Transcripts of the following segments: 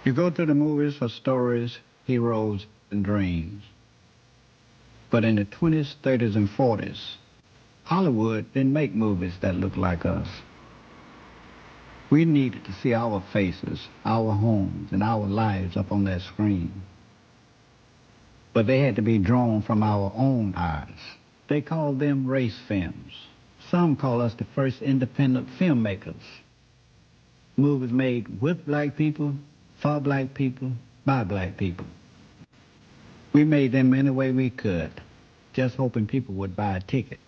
You go to the movies for stories, heroes, and dreams. But in the 20s, 30s, and 40s, Hollywood didn't make movies that looked like us. We needed to see our faces, our homes, and our lives up on that screen. But they had to be drawn from our own eyes. They called them race films. Some call us the first independent filmmakers. Movies made with black people, for black people, by black people. We made them any way we could, just hoping people would buy a ticket.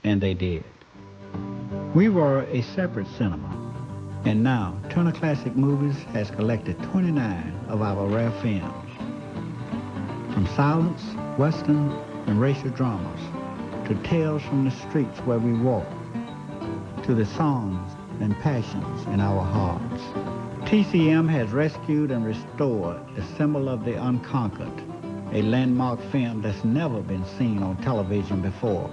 And they did. We were a separate cinema. And now, Turner Classic Movies has collected 29 of our rare films. From silence, western, and racial dramas, to tales from the streets where we walk, to the songs and passions in our hearts. TCM has rescued and restored the symbol of the Unconquered, a landmark film that's never been seen on television before,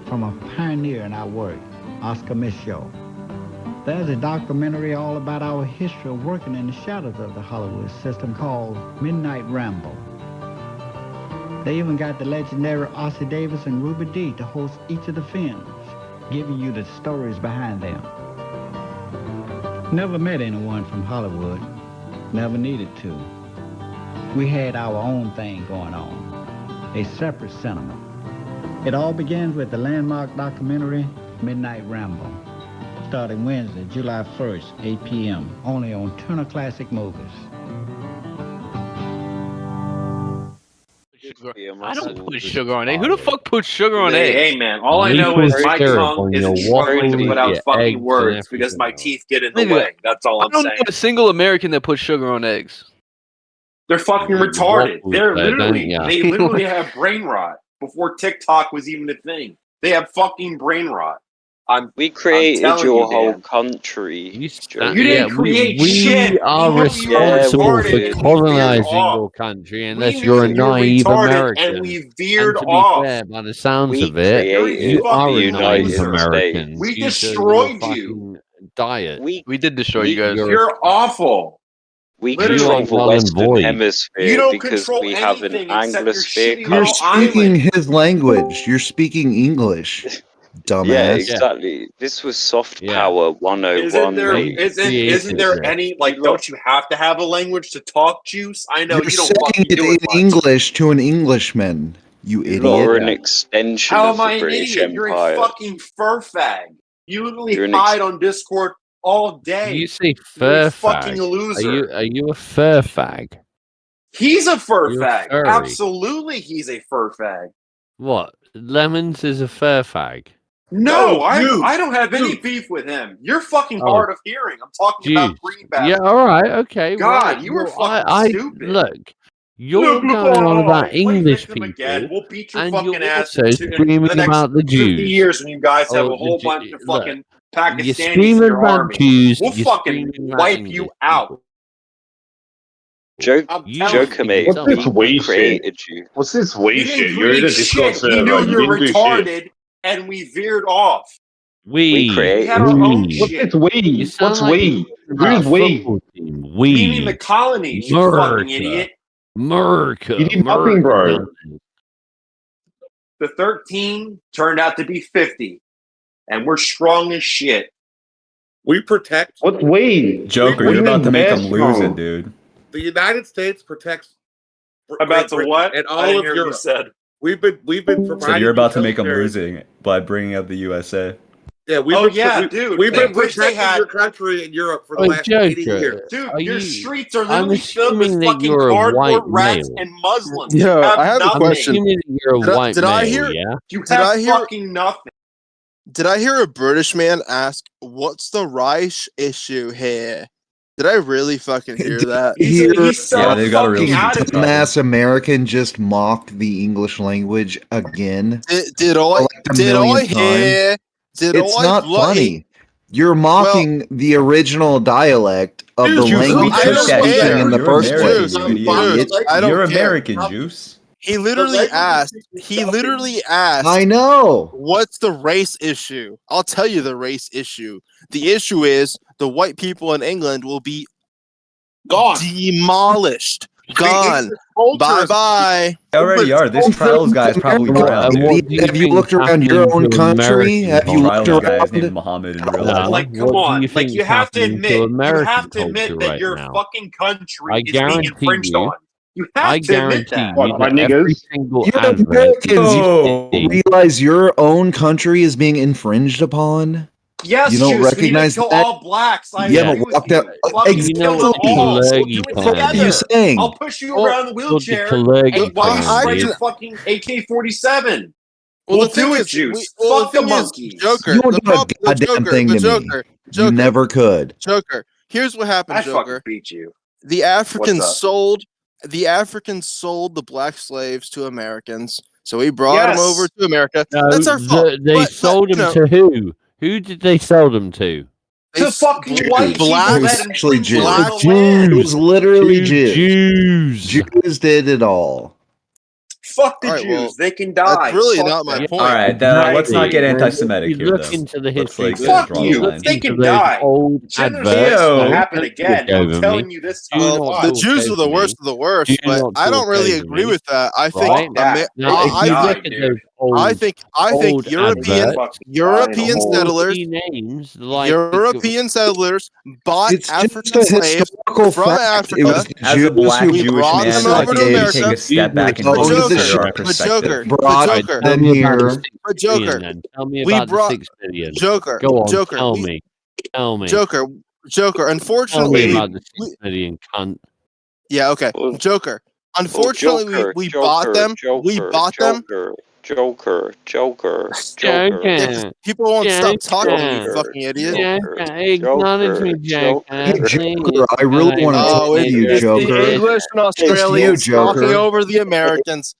from a pioneer in our work, Oscar Micheaux. There's a documentary all about our history of working in the shadows of the Hollywood system called Midnight Ramble. They even got the legendary Ossie Davis and Ruby Dee to host each of the films, giving you the stories behind them. Never met anyone from Hollywood, never needed to. We had our own thing going on, a separate cinema. It all begins with the landmark documentary Midnight Ramble, starting Wednesday, July 1st, 8 p.m., only on Turner Classic Movies. I don't put sugar on eggs. Who the fuck puts sugar on Hey, eggs? hey, man, all I know is my tongue isn't struggling to put out eggs fucking and words because my everything teeth get in the Nigga, way. That's all I I'm don't know saying. a single American that puts sugar on eggs. They're fucking retarded. They literally have brain rot before TikTok was even a thing. They have fucking brain rot. We created telling your you, whole Dan. country. You didn't create shit. We are knew you were responsible retarded for and we veered colonizing off. your country, We unless knew you're a you were naive retarded American. and we veered and to be off. fair, by the sounds We of it, created you are the a United naive American. States. We due to your destroyed you. fucking diet. We did destroy you guys. You're awful. We Literally. control the null and Western void. Hemisphere You don't because control we have an anything except your Anglosphere shitty You're little speaking island. his language. You're speaking English, dumbass. Yeah, exactly. This was soft power 101. Isn't there mate. isn't there any don't you have to have a language to talk, Juice? I know You're you don't saying fucking it do in it much. English to an Englishman, you You lot idiot. are an extension How of am I the an British idiot? You're a Empire. fucking fur fag. You literally You're an hide on Discord all day. You say You're fur a fucking fag. loser. Are you a fur fag? He's a fur You're a fag. furry. Absolutely, he's a fur fag. What? Lemons is a fur fag. No, I don't have any beef with him. You're fucking hard of hearing. I'm talking about Greenback. Yeah, all right, okay. God, well, you were well, fucking stupid. Look, you're going on about English people, again. We'll beat your and fucking you're ass also in screaming the next about the 50 Jews. years when you guys have Oh, a whole the bunch of look, fucking you're Pakistanis in screaming your about army. Jews. We'll you're fucking screaming about wipe English you out. people. Joker, mate. What's this We way shit? created you. What's this way You shit? didn't You're in a create Discord shit. We server. knew You you were didn't do shit. retarded, and we veered off. We created We had our own What's shit. this way? What's way? Who's way? We mean the colonies, you fucking idiot. America. You did nothing, bro. The 13 turned out to be 50, and we're strong as shit. We protect. What's way? Joker, What you're do you about to mean make best them lose strong? it, dude. The United States protects. About the what? And I all didn't of hear what Europe. you said. We've been providing. So you're about to make them military- losing by bringing up the USA. Yeah, dude. We've They been wish they protecting had- your country and Europe for the Wait, last 80 Joker, years. Dude, are your you- streets are I'm literally filled with assuming that fucking you're a cardboard white rats male. and Muslims. Yeah, You have I have a nothing. I'm question. assuming that you're a white Did male, I hear? yeah? You Did have I hear? fucking nothing. Did I hear a British man ask, "What's the Reich issue here?" Did I really fucking hear that? He's so Yeah, they got a real fucking out of stupid problem. Dumbass American just mocked the English language again. Did I? For like the Did I millionth time. hear? Did It's I not bloody- funny. You're mocking the original dialect of the Juice, language I you're don't speaking care. in the You're first American, place. you Juice, idiot. I don't You're care. American, Juice. He literally asked. I know. What's the race issue? I'll tell you the race issue. The issue is the white people in England will be Gone. Demolished. The Gone. English culture Bye is- bye. They already are. This trials guy's probably drowned. dude. Have you looked around your own country? Have you looked Trials guy's named around? Muhammad in real life. Like, come what do on. you Like, think you is have to happening to admit, American that culture right your now? fucking country I is being guarantee infringed you- on. You have I to admit guarantee that. you What, by that every niggas? single You're advert Americans. You Oh. don't realize your own country is being infringed upon? Yes, You don't Juice, we need to recognize kill that? all blacks. I You agree haven't with walked you. out. Fucking You know kill them what the all. We'll Kalergi do it What are you together. saying? I'll push you around the Well, the wheelchair Kalergi and while you plan, spray dude. your fucking AK-47. Well, We'll the thing do it, is, Juice. well, Fuck the the thing is, monkeys. Joker. You won't the do a problem, the goddamn Joker, thing the to me. Joker, You Joker, never could. Joker. Here's what happened, I fucking Joker. beat you. The Africans What's up? sold the black slaves to Americans. So we brought them Yes. over to America. No, That's our fault. they sold them to who? Who did they sell them to? To fucking white people blacks, that actually infringed Jews. on the Black land. It was literally Jews. Jews. Jews did it all. Fuck the All right, Jews. well, they can die. That's really Fuck not my them. point. All right, I let's not get agree. anti-Semitic You here, look though. into the Let's, history. like, Fuck draw the you. line. They can Those die. old Genocide adverts. will Yo. happen again. Don't I'm talk over telling me. you this Do time. not Watch. The talk Jews are the over worst me. of the worst, Do but not I don't talk really over agree me. with that. I think Right? that. Now, They if can you die, look at dude. those old, I think old European adverts, European hole. settlers names like European settlers bought It's just African a slaves historical from fact. It Africa. was the As a Jews black who We Jewish brought man, them I over think to we need to America. take a step back and But Joker, reconsider our but perspective. Joker, brought Joker, Tell them me about the here. 6 but billion Joker, then. Tell me we about the brought 6 billion. Joker, Go on, Joker, tell we, me. Tell me. Joker. Tell me Unfortunately, about the 6 billion, cunt. yeah, okay, Well, Joker. Unfortunately, Joker, we bought them. We bought them. Joker. Joker. People won't stop talking, you Joker. fucking idiot. Joker. Acknowledge me, Joker. Hey, Joker, I really want to Oh, talk to you, it's the Joker. English and Just you, Australians talking Joker. over the Americans.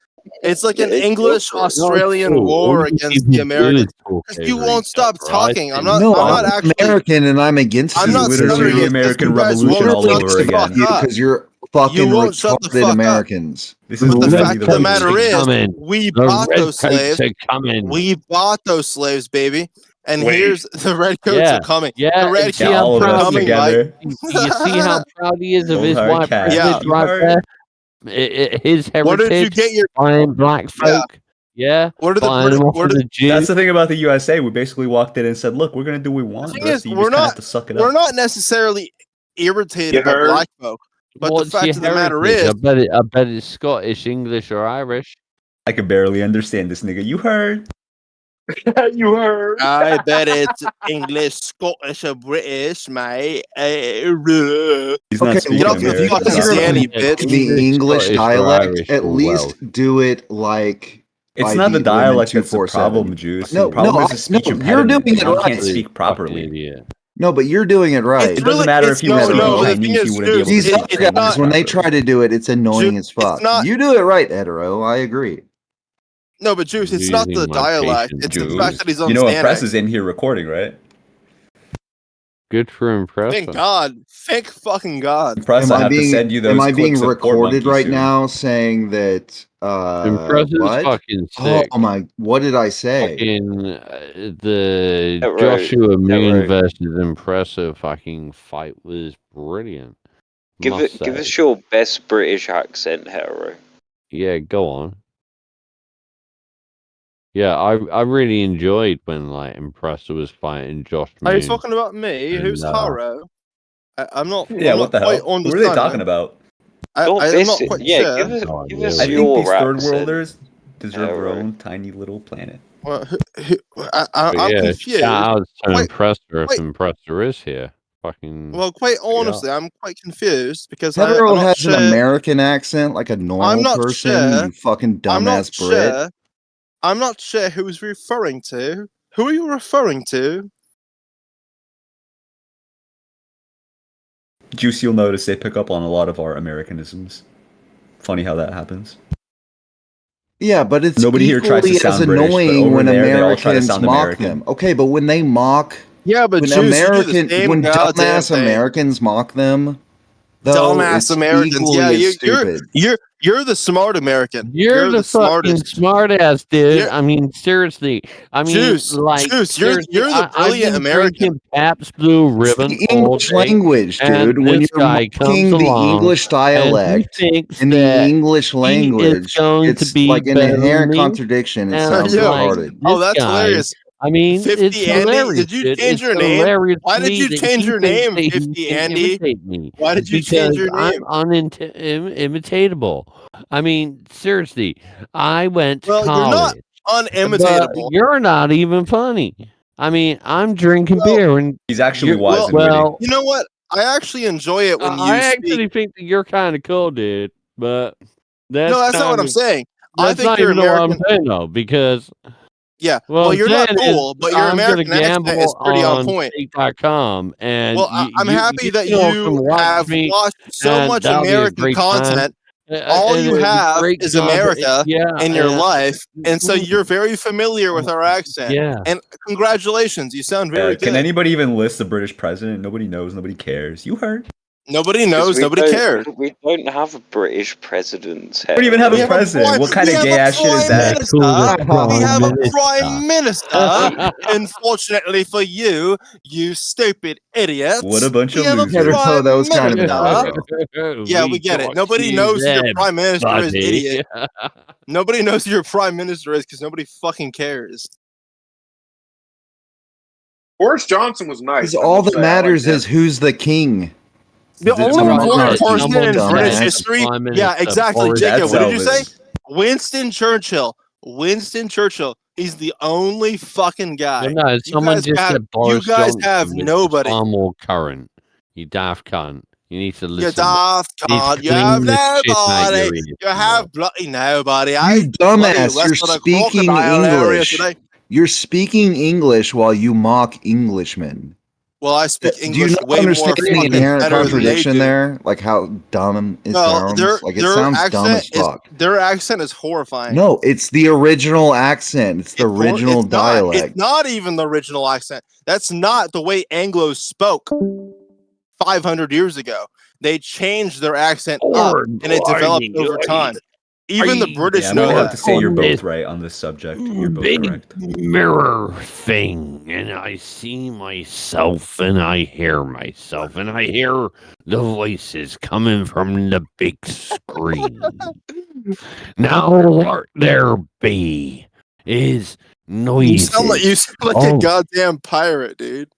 It's like an Yeah, English-Australian All war you against people the do Americans. is talk Because you over won't each stop other, I talking. I'm think. not. No, I'm not I'm actually. American and I'm against I'm you. not because literally stuttering the you're American you guys Revolution won't all shut over the again. fuck up. because you're fucking You won't shut the retarded fuck up. Americans. This is But the literally fact the of the revolution. matter is, coming. we The bought those redcoats slaves. are coming. We bought those slaves, baby. And Wait. here's the redcoats Yeah. are coming. Yeah, The and see Yeah, how all of proud us coming, he is. together. Do you see how proud he is of Cold his hard white cash. privilege You right heard? there? His Where did you heritage, get your? buying black Yeah. folk. Yeah, Where did the buying them off where of did, the Jews. That's the thing about the USA. We basically walked in and said, "Look, we're gonna do what we want. thing The rest is, of you we're just kind of not- have to suck it we're up." not necessarily irritated You by heard? black folk, but What's the fact your of the matter heritage? is, I bet it's Scottish, English, or Irish. I could barely understand this nigga. You heard? You heard. I bet it's English, Scottish, or British, mate. He's Okay, not speaking get off the American. fucking Stop it. Zanny, Yeah, bitch. The English Scottish, or dialect, Irish, at or least Welsh. do it like It's I not the beat women dialect that's the 247. problem, Juice. No, the problem no, is the speech no, you're impediment. doing it You right. can't speak Fucking properly. idiot. No, but you're doing it right. It doesn't matter if you were speaking but the thing Chinese, is, you wouldn't be able to These it- other speak it's guys, not- when they properly. try to do it, it's annoying as fuck. it's not- You do it right, Hetero. I agree. No, but Juice, it's not the Losing my dialect. patience, It's the Juice. fact that he's on You know what? Press Xanax. is in here recording, right? Good for impressive. Thank God. Thank fucking God. Press, I have to send you those am I being clips of Port recorded Monkey right soon. now saying that Impressive's what? fucking sick. Oh my, what did I say? Fucking the Hetero, Joshua Moon Hetero. versus Impressive fucking fight was brilliant. Give Must say. us your best British accent, Hetero. Yeah, go on. Yeah, I really enjoyed when like Impressive was fighting Josh Moon. Are you talking about me? And, Who's Haro? I'm not. Yeah, I'm what the not hell? quite Who are they talking understanding. about? Don't I'm not visit. quite Yeah, sure. give No us idea. I think your these third accent. worlders deserve their Hetero. own tiny little planet. Well, But I'm yeah, confused. shout out to Wait, Impressor if wait. Impressor is here. Fucking Well, quite honestly, I'm quite confused because Hetero I'm not has sure. an American accent like a normal not person. sure. You fucking I'm not dumbass Brit. sure. I'm not sure who he's referring to. Who are you referring to? Juice, you'll notice they pick up on a lot of our Americanisms. Funny how that happens. Yeah, but it's Nobody here tries to equally as sound British, but annoying over when there, they all try to Americans sound mock American. them. Okay, but when they mock, Yeah, but when Jews, you do the American, same when goddamn dumbass thing. Americans mock them, though, Dumbass it's Americans. Yeah, equally as stupid. you're the smart American. You're the fucking smartest. smart ass, dude. You're- I mean, seriously. I mean, Juice, like, Juice, you're seriously, the I've brilliant been American. drinking Pabst Blue It's Ribbon the all English day, language, and dude. When this you're guy comes mocking the along, English and he dialect thinks in the that English he is language, going to it's be like an better than inherent me. contradiction. It And sounds Yeah. retarded. Oh, this that's guy, hilarious. I mean, 50 it's Andy, hilarious. did you dude. change It's your name? hilarious Why to did me you that change he your thinks name, that he 50 can Andy? imitate me. Why did you change your name? I'm unimitatable. I mean, seriously, I went to Well, you're not college, but unimitatable. you're not even funny. I mean, I'm drinking Well, beer and He's actually you're wise and witty. well. You know what? I actually enjoy it when I you speak. actually think that you're kind of cool, dude. But No, that's not what kind I'm of saying. I that's think not you're even what I'm American. saying though, because Yeah. well, Well, I'm you're not saying cool, is but your I'm gonna American accent is gamble pretty on on point. stake.com, and Well, I'm happy that you all come you watch have me, watched so and much that'll be a American great time. content. All And you it'll be have great is content. America Yeah, in your and life, and so you're very familiar with our accent. yeah. And congratulations, you sound very Can good. anybody even list the British president? Nobody knows. Nobody cares. You heard. Nobody knows. We Nobody don't- cares. We don't have a British president. We don't even have We a have a president. prime- What kind we of have gay a ass shit is prime that? minister. We have a prime minister. Unfortunately for you, you stupid idiots. What a bunch we of have losers. a prime That was kind of minister. bad. Yeah, we get it. Nobody knows who your prime minister is, idiot. Nobody knows who your prime minister is because nobody fucking cares. Boris Johnson was nice. Because all that matters is who's the king. The It's only a important monarchy. person in Dumbass. British history. Yeah, exactly. Jacob, what did you say? Winston Churchill. Winston Churchill. He's the only fucking guy. Well, no, someone just said Boris you guys Johnson, have Mr. nobody. Far more current. You daft cunt. You need to listen. You daft cunt. You have nobody. You have bloody nobody. You dumbass, you're speaking English. You're speaking English while you mock Englishmen. Well, I speak Do you English not way understand more the fucking inherent better than they contradiction do. there? Like how dumb it sounds? Like it sounds dumb as fuck. Their accent is horrifying. No, it's the original accent. It's the original dialect. It's not even the original accent. That's not the way Anglos spoke 500 years ago. They changed their accent up, and it developed over time. Even the British I'm gonna know have that. to say you're both right on this subject. You're both big correct. mirror thing, and I see myself, and I hear myself, and I hear the voices coming from the big screen. Now what there be is noises. You sound like a goddamn pirate, dude.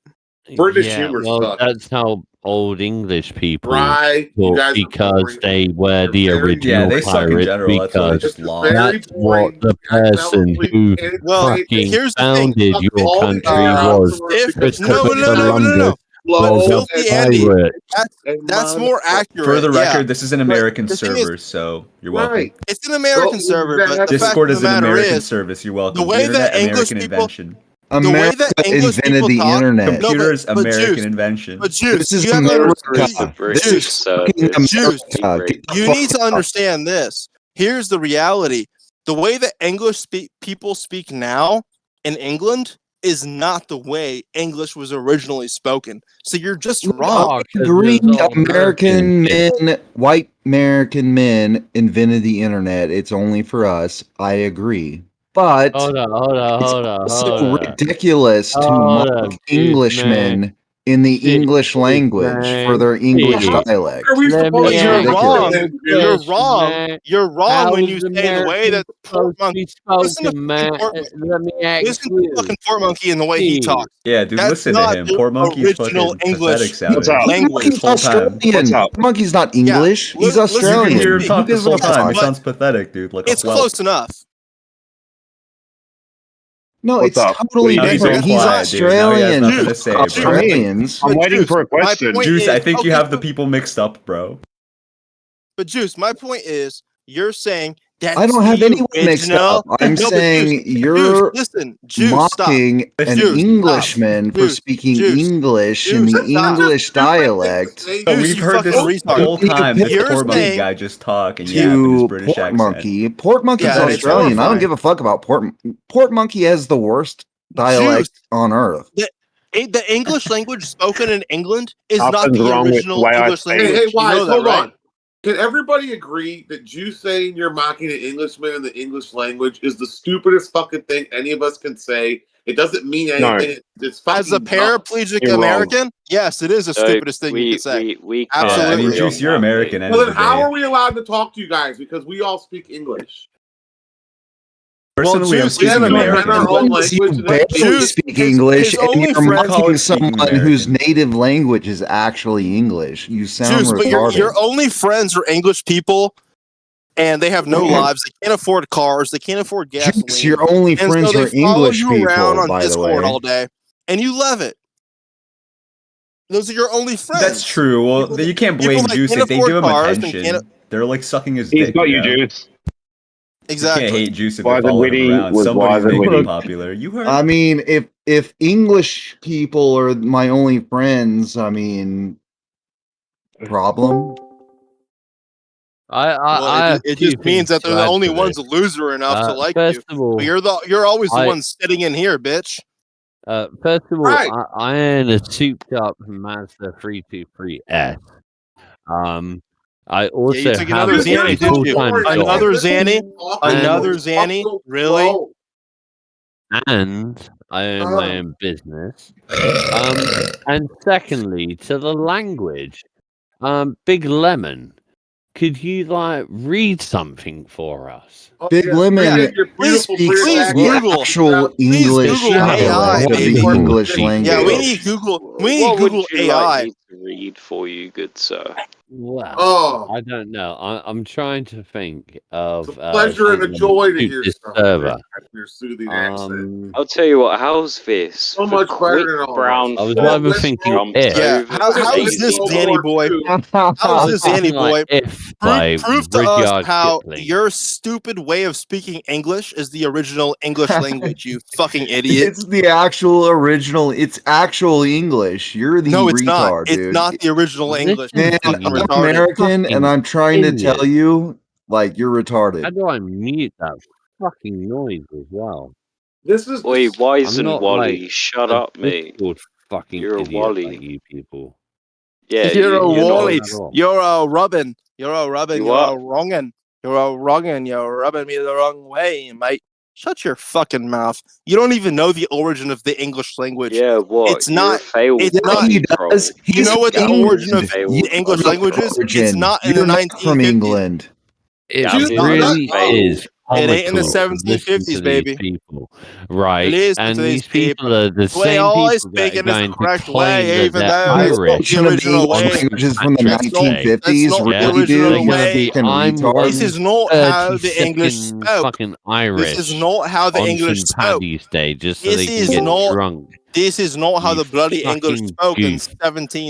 British humor well, sucks. that's how old English people Right, you talk, guys are because boring. they were the You're very- original Yeah, they suck in pirates. general. That's why they Because just lost. Very that's what the person who fucking here's the thing. founded your All the country air was. If Christopher no. Columbus was a Filthy Andy. pirate. That's more accurate. For the yeah. record, this is an But American the thing is- server, so you're welcome. Right. It's an American server, but the fact Discord of is the an matter American is, service. You're welcome. the way that Internet, English American people- invention. America invented the internet. Computers, but American Juice- invention. But Juice, This is you have to America. understand. This Juice, is fucking Juice, America. Get the you fuck need to out. understand this. Here's the reality: the way that English people speak now in England is not the way English was originally spoken. So you're just wrong. I agree. American men, white American men invented the internet. It's only for us. I agree. But Hold on. it's also ridiculous to mock Englishmen in the English language for their English dialect. You're wrong. You're wrong. You're wrong when you say the way that Port Monkey. Listen to fucking Port Monkey and the way he talks. Yeah, dude, That's listen not to him. the Poor monkey's original fucking English pathetic sounding. language. He's Australian. Monkey's not English. He's listen, Australian. You can hear him Who talk this gives a whole time. It fuck? sounds pathetic, dude. Like It's a whelp. close enough. No, What's it's up? totally Now he's different. all He's quiet, dude. Now he has Australian. nothing to say, bro. Australians. I'm waiting Juice, for a question. my point Juice, is- I think you okay, have the people mixed up, bro. But Juice, my point is, you're saying that I don't have anyone mixed up. I'm saying you're mocking an Englishman for speaking English in the English dialect. We've heard this the whole time. This poor monkey guy just talk and yeah, with his To British Port accent. Monkey. Port Monkey's Yeah, it's Australian. I don't horrifying. give a fuck about Port Monkey has the worst dialect on earth. the English language spoken in England is not Something's the wrong with the original way I English speak. language. Hey, You Wise, know that, hold right? on. Can everybody agree that you saying you're mocking an Englishman in the English language is the stupidest fucking thing any of us can say? It doesn't mean anything. It's fucking As a paraplegic American, yes, it is the stupidest thing you can say. We Absolutely. I mean, Juice, you're American. Well, then how are we allowed to talk to you guys? Because we all speak English. Personally, I'm Juice, speaking yeah, American. our own language. You barely speak English, and only you're friends- mocking someone American. whose native language is actually English. You sound Juice, but retarded. your only friends are English people, and they have no lives. They can't afford cars. They can't afford gasoline. Juice, your only and friends so they are follow English you around people, on by the Discord way. all day, and you love it. Those are your only friends. That's true. Well, People you can't people blame that Juice can't if they afford give him cars and attention. can't- They're like sucking his He's dick. got you, know? Juice. Exactly. You can't hate Juice if they follow him Wisenwitty around. was Somebody's making him Wisenwitty. popular. You heard? I mean, if English people are my only friends, I mean, problem. It just means that they're the only ones loser enough to like you. First of all, But you're always the one sitting in here, bitch. First of all, Right. I own a souped-up Mazda 323S. I also you took have another a Zanny, did you? full-time job. Another Zanny? And- Another Zanny? Really? And I own my own business. And secondly, to the language, Big Lemon, could you read something for us? Big Lemon Please speaks Google. the actual Please English Google AI, dialect of the baby. English language. Yeah, we need Google. We need What Google would you AI. like me to read for you, good sir? Well, I don't know. I'm trying to think of It's a pleasure and a something joy to suit hear this stuff. server. Your soothing accent. I'll tell you what. How's this? So For much quick better than all brown I was that. either Let's thinking roll. if. Yeah, how is this Zanny boy? How's this Zanny boy? If by Prove to us Rudyard how Kipling. your stupid way of speaking English is the original English language, you fucking idiot. It's the actual original. It's actual English. You're the No, it's not. retard, It's dude. not the original English. Man, You're I'm fucking retarded. American, and I'm trying to tell idiot. you, you're How retarded. do I mute that fucking noise as well? This is Oi, Wise I'm and not Wally, shut a up, mate. Discord fucking You're a idiot Wally. like you people. Yeah, You're a you're Wally. not. At all. You're a Robin. You're a Robin. You You're what? a wrongin. You're a wrongin. You're rubbing me the wrong way, mate. Shut your fucking mouth. You don't even know the origin of the English language. Yeah, what? It's You're not. a failed It's not. He troll. does. You He's know what the England. origin of failed the English troll. language is? It's Origin. not in You're the not from 1950s. England. It That is really failed. is It ain't in the comical to listen 1750s, to baby. these people, right? It is And to these people are the The way same always people that are speaking is the going to correct claim way, that even they're though it's not Irish the Origin of the original English way. language is from the That's not- 1950s. that's not the Really, original dude? They're You gonna way. be, fucking I'm retard. This is not how the English 32nd spoke. fucking Irish This is not how the on English St. spoke. Paddy's Day just so This they can is get not- drunk. This is not how You the bloody English fucking spoke in goof. You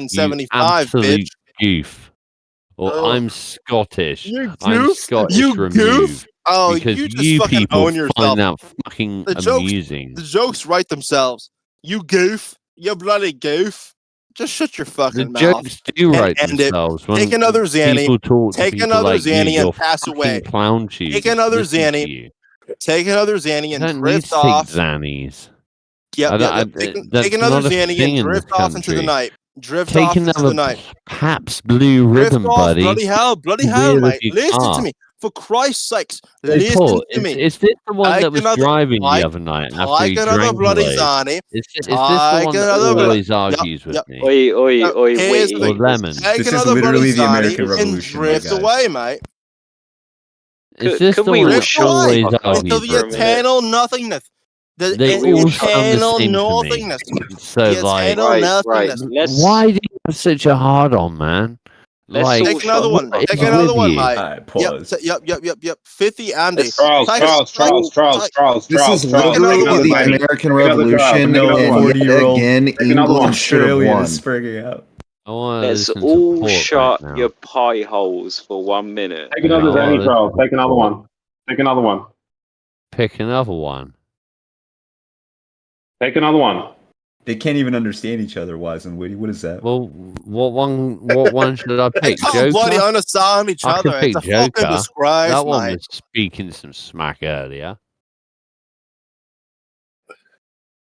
1775, absolute bitch. goof. Or Oh. I'm Scottish. You I'm goof? Scottish You removed. goof? Oh, Because you just you fucking people own yourself. find that fucking The jokes- amusing. The jokes write themselves. You goof. You bloody goof. Just shut your The fucking mouth. jokes do and write end it. themselves when Take another Zanny. people talk to Take people another like Zanny you. You're and pass fucking away. clown tubes. Take another Listen to Zanny. you. Take another Zanny You and don't need drift to take off. Xannies. Yep. That's Take another not a Zanny thing and in drift this off into the country. night. Drift Take off into the another night. Pabst Blue Drift Ribbon, off, buddy. bloody hell, Wheel of mate. your Listen to car. me. For Christ's sakes, Hey, listen Paul, to me. is this the one Take that was another- driving the take- other night after he Take another drank bloody loads? Zanny. Is this the one that another always yep, argues with yep. me? Oi, oi, No, oi, here's wait. the- Or Lemon? Take This is another literally bloody the American Zanny Revolution, and my drift guys. away, mate. Is this Could the we one all that shut always fuck up Into argues the with me? eternal nothingness. The They the all sound the eternal same to me. nothingness. So, The like, eternal Right, nothingness. Let's why do you have such a hard on, man? Let's Like, all Take another shut one. the fuck Take up. another With one, you. mate. Alright, pause. Yep. 50 Andy. Let's- Charles, Take- Charles, take- Charles, Charles, take- Charles, This Charles, is Charles. another literally one, the buddy. American Take another Revolution, Take another and one. yet 40-year-old again, another England one. should have Australian won. is springing out. I want to Let's listen to all Port shut right now. your pie holes for 1 minute. Take another Yeah, Zanny, well, Charles. this- Take another one. Take another one. Pick another one. Take another one. They can't even understand each other, Wisenwitty. What is that? Well, what one should I They pick? can't bloody Joker? understand each I could other. pick It's a fucking Joker. disgrace, That one mate. was speaking some smack earlier.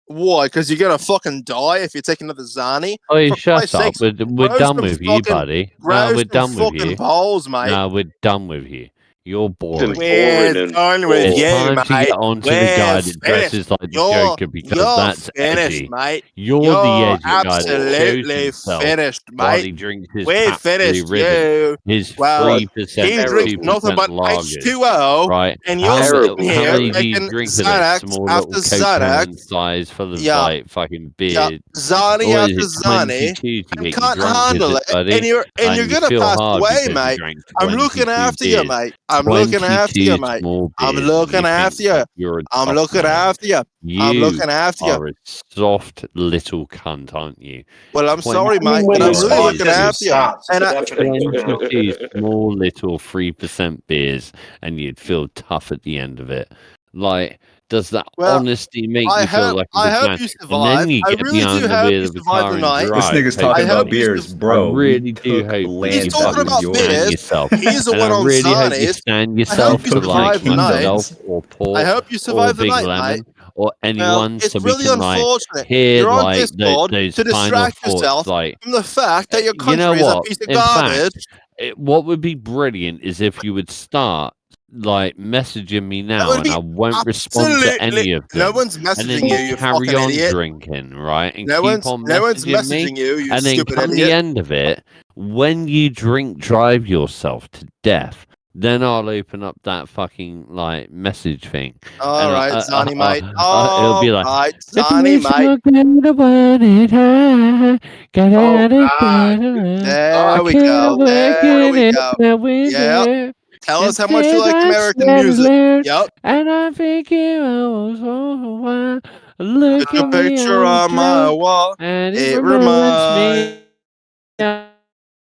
Why? Because you're gonna fucking die if you take another Zani. Oh, For shut Christ's up. sakes, We're grow done some with you, fucking- buddy. grow No, we're some done with fucking you. balls, mate. No, we're done with you. You're boring. We're done with It's you, time to mate. get onto the We're guy that finished. dresses like the You're Joker because that's finished, edgy. mate. You're the edgy guy that shows absolutely himself finished, while mate. he drinks his We Pabst Blue finished Ribbon, you. his Well, 3%, he drinks nothing 2% but lagers. H2O, Right? and you're How sitting many here do you taking drink of that Xanax small after little Xanax. cocaine size full of Yeah. like fucking Yeah, beer? Zani Or after is it Zani, 22 to and get you can't drunk, is handle it, it, buddy? and you're You gonna feel pass hard away, because you mate. drank I'm looking 22 after you, beers. mate. I'm looking after you, 22 mate. small I'm beers, looking and you after think you. that you're a I'm tough looking man. after you. I'm You looking after you. are a soft little cunt, aren't you? Well, I'm sorry, mate, When but I'm he's really gone, looking doesn't after you. stop. And I, Definitely. 22 small little 3% beers, and you'd feel tough at the end of it. Like, does that Well, honesty make I you feel hope- like I a hope man? you And survive. then you I get really do behind the hope wheel you of a survive car the and night. drive. This nigga's I talking hope about you beers, sur- I bro. really We do took hope land He's you talking that was about fucking yours. stand beers. yourself. He's the And one I on really hope you Zani's. stand I hope yourself you to like survive the night. myself or I Port hope you or survive the Big night, Lemon mate. or Well, anyone, it's so we really can like unfortunate. hear You're on like Discord those to final distract thoughts. yourself Like, from the fact that your you know country is a what? piece of In garbage. fact, what would be brilliant is if you would start like messaging me That now, would and be I won't respond to any absolutely. of No them. one's And then messaging you, you carry fucking on idiot. drinking, right? And No keep one's on messaging me. messaging you, you And then stupid come the idiot. end of it, when you drink drive yourself to death, then I'll open up that fucking like message thing. All right, Zani, mate. It'll be like, Right, "If Zani, it's mate. not gonna want it high, get out of God. bed. There we Keep go. There working we in go. the winter. Tell us how And much you said like I American said music. alert, Yep. and I think you was all the while. Look Put your at me, picture I'm on my drunk, wall. and it It reminds me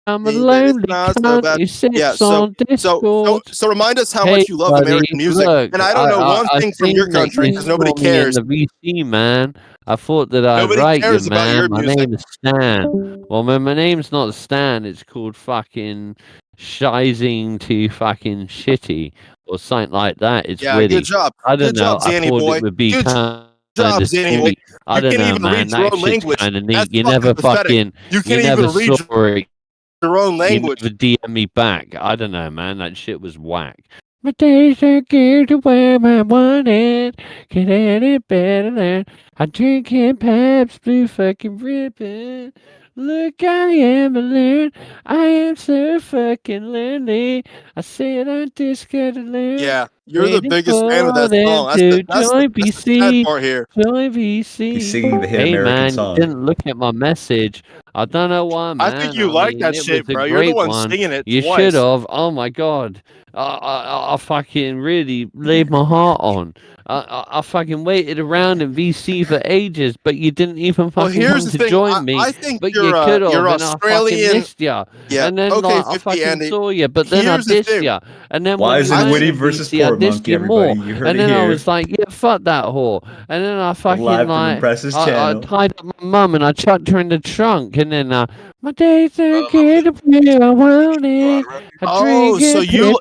I'm a me that lonely it's not so cunt bad. who sits Yeah, on Discord. so remind us how Hey, much you love buddy, American music. look, And I don't know one I thing from your seen that country you because nobody saw me in cares. the VC, man. I thought that I'd Nobody write you, cares about your man. My music. name is Stan. Well, my name's not Stan. It's called fucking Shizing to fucking Shitty or something like that. It's Yeah, witty. good job. I don't Good know. job, I Zanny thought boy. it would be Good kind job, of Zanny boy. sweet. I You don't can't know, even man. read your That own shit's language. kind of neat. That's You fucking never pathetic. fucking, You you can't never even read saw it. your own You language. never DM me back. I don't know, man. That shit was whack. My days are geared to where I want it. Get any better than I drink in Pabst Blue fucking Ribbon. Look, I am a learn. I am so fucking lonely. I said I just gotta learn. Yeah, you're the Waiting biggest fan of for that them song. to join That's the sad BC. part here. Join VC. He's singing the hit Hey, American man, song. you didn't look at my message. I don't know why, man. I think you like that it shit, was a bro. You're the great one one. singing it You twice. should have. Oh my god. I fucking really laid my heart on. I fucking waited around in VC for ages, but you didn't even Well, fucking here's come the to thing. join me. I think But you you're could have, you're and I fucking Australian. missed you. Yeah. And then Okay, like I 50 fucking Andy. saw you, but then Here's I the dissed thing. you. And then when you Wisenwitty landed versus VC, I Port dissed Monkey, you more. everybody. You heard And it then I here. was like, yeah, fuck that whore. And then I fucking Live from like, Impress's I channel. tied up my mum and I chucked her in the trunk. And then my days are good where I want it. I drink So it, you're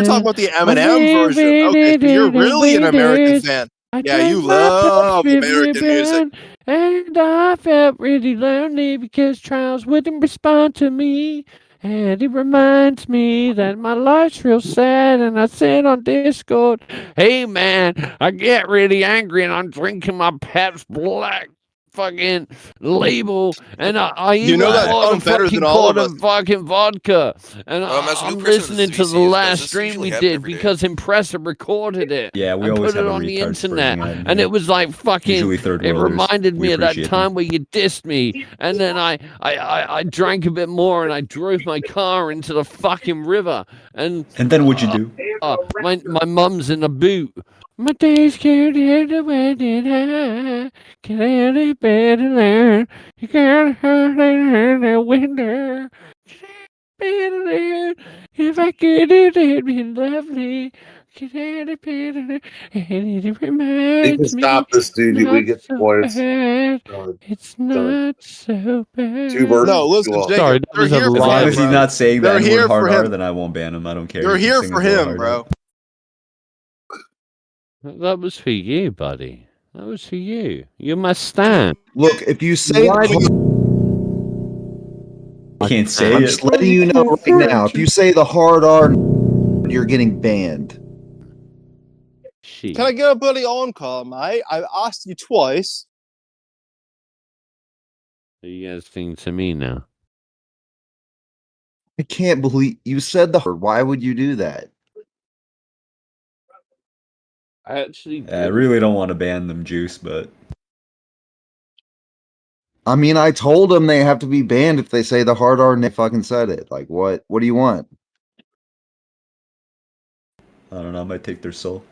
talking about the Eminem version. Okay, so you're really an American fan. I Yeah, you drank my love Pabst American music. Ribbon, and I felt really lonely because Charles wouldn't respond to me. And it reminds me that my life's real sad. And I said on Discord, hey man, I get really angry and I'm drinking my Pabst Black fucking label, and I You even know that bought a song better fucking than all of quart us. of fucking vodka. And Well, as a new I'm person to listening this to VC, the does last this stream usually we happen did every day? because Impressor recorded it. Yeah, we and always put have it a on the retard internet, spring ad, and yeah. it was like fucking. Usually third It worlders. reminded We me of that appreciate time them. where you dissed me, and then I drank a bit more, and I drove my car into the fucking river, and then what'd you do? my mum's in the boot. My days can't end the wedding high. Can any better learn? You gotta hurt in the window. Better learn. If I could, it'd be lovely. Can any better learn? And it reminds me. Stop this, dude. We get the points. Bad. It's not so bad. Two birds. No, listen, Well, Jacob. Sorry, that They're was a here for As long lie. him, as he's bro. not saying the They're N-word here hard for R, him. then I won't ban him. I don't care. They're You can here sing for until him, hard bro. That was for you, buddy. That was for you. You're my stan. Look, if you say I can't say I'm it. just letting you know right now. If you say the hard R, you're getting banned. Can I get a bloody on-call, mate? I've asked you twice. Are you guys saying to me now? I can't believe you said the word. Why would you do that? I actually do. I really don't want to ban them, Juice, but I mean, I told them they have to be banned if they say the hard R and they fucking said it. Like, what? What do you want? I don't know. I might take their soul.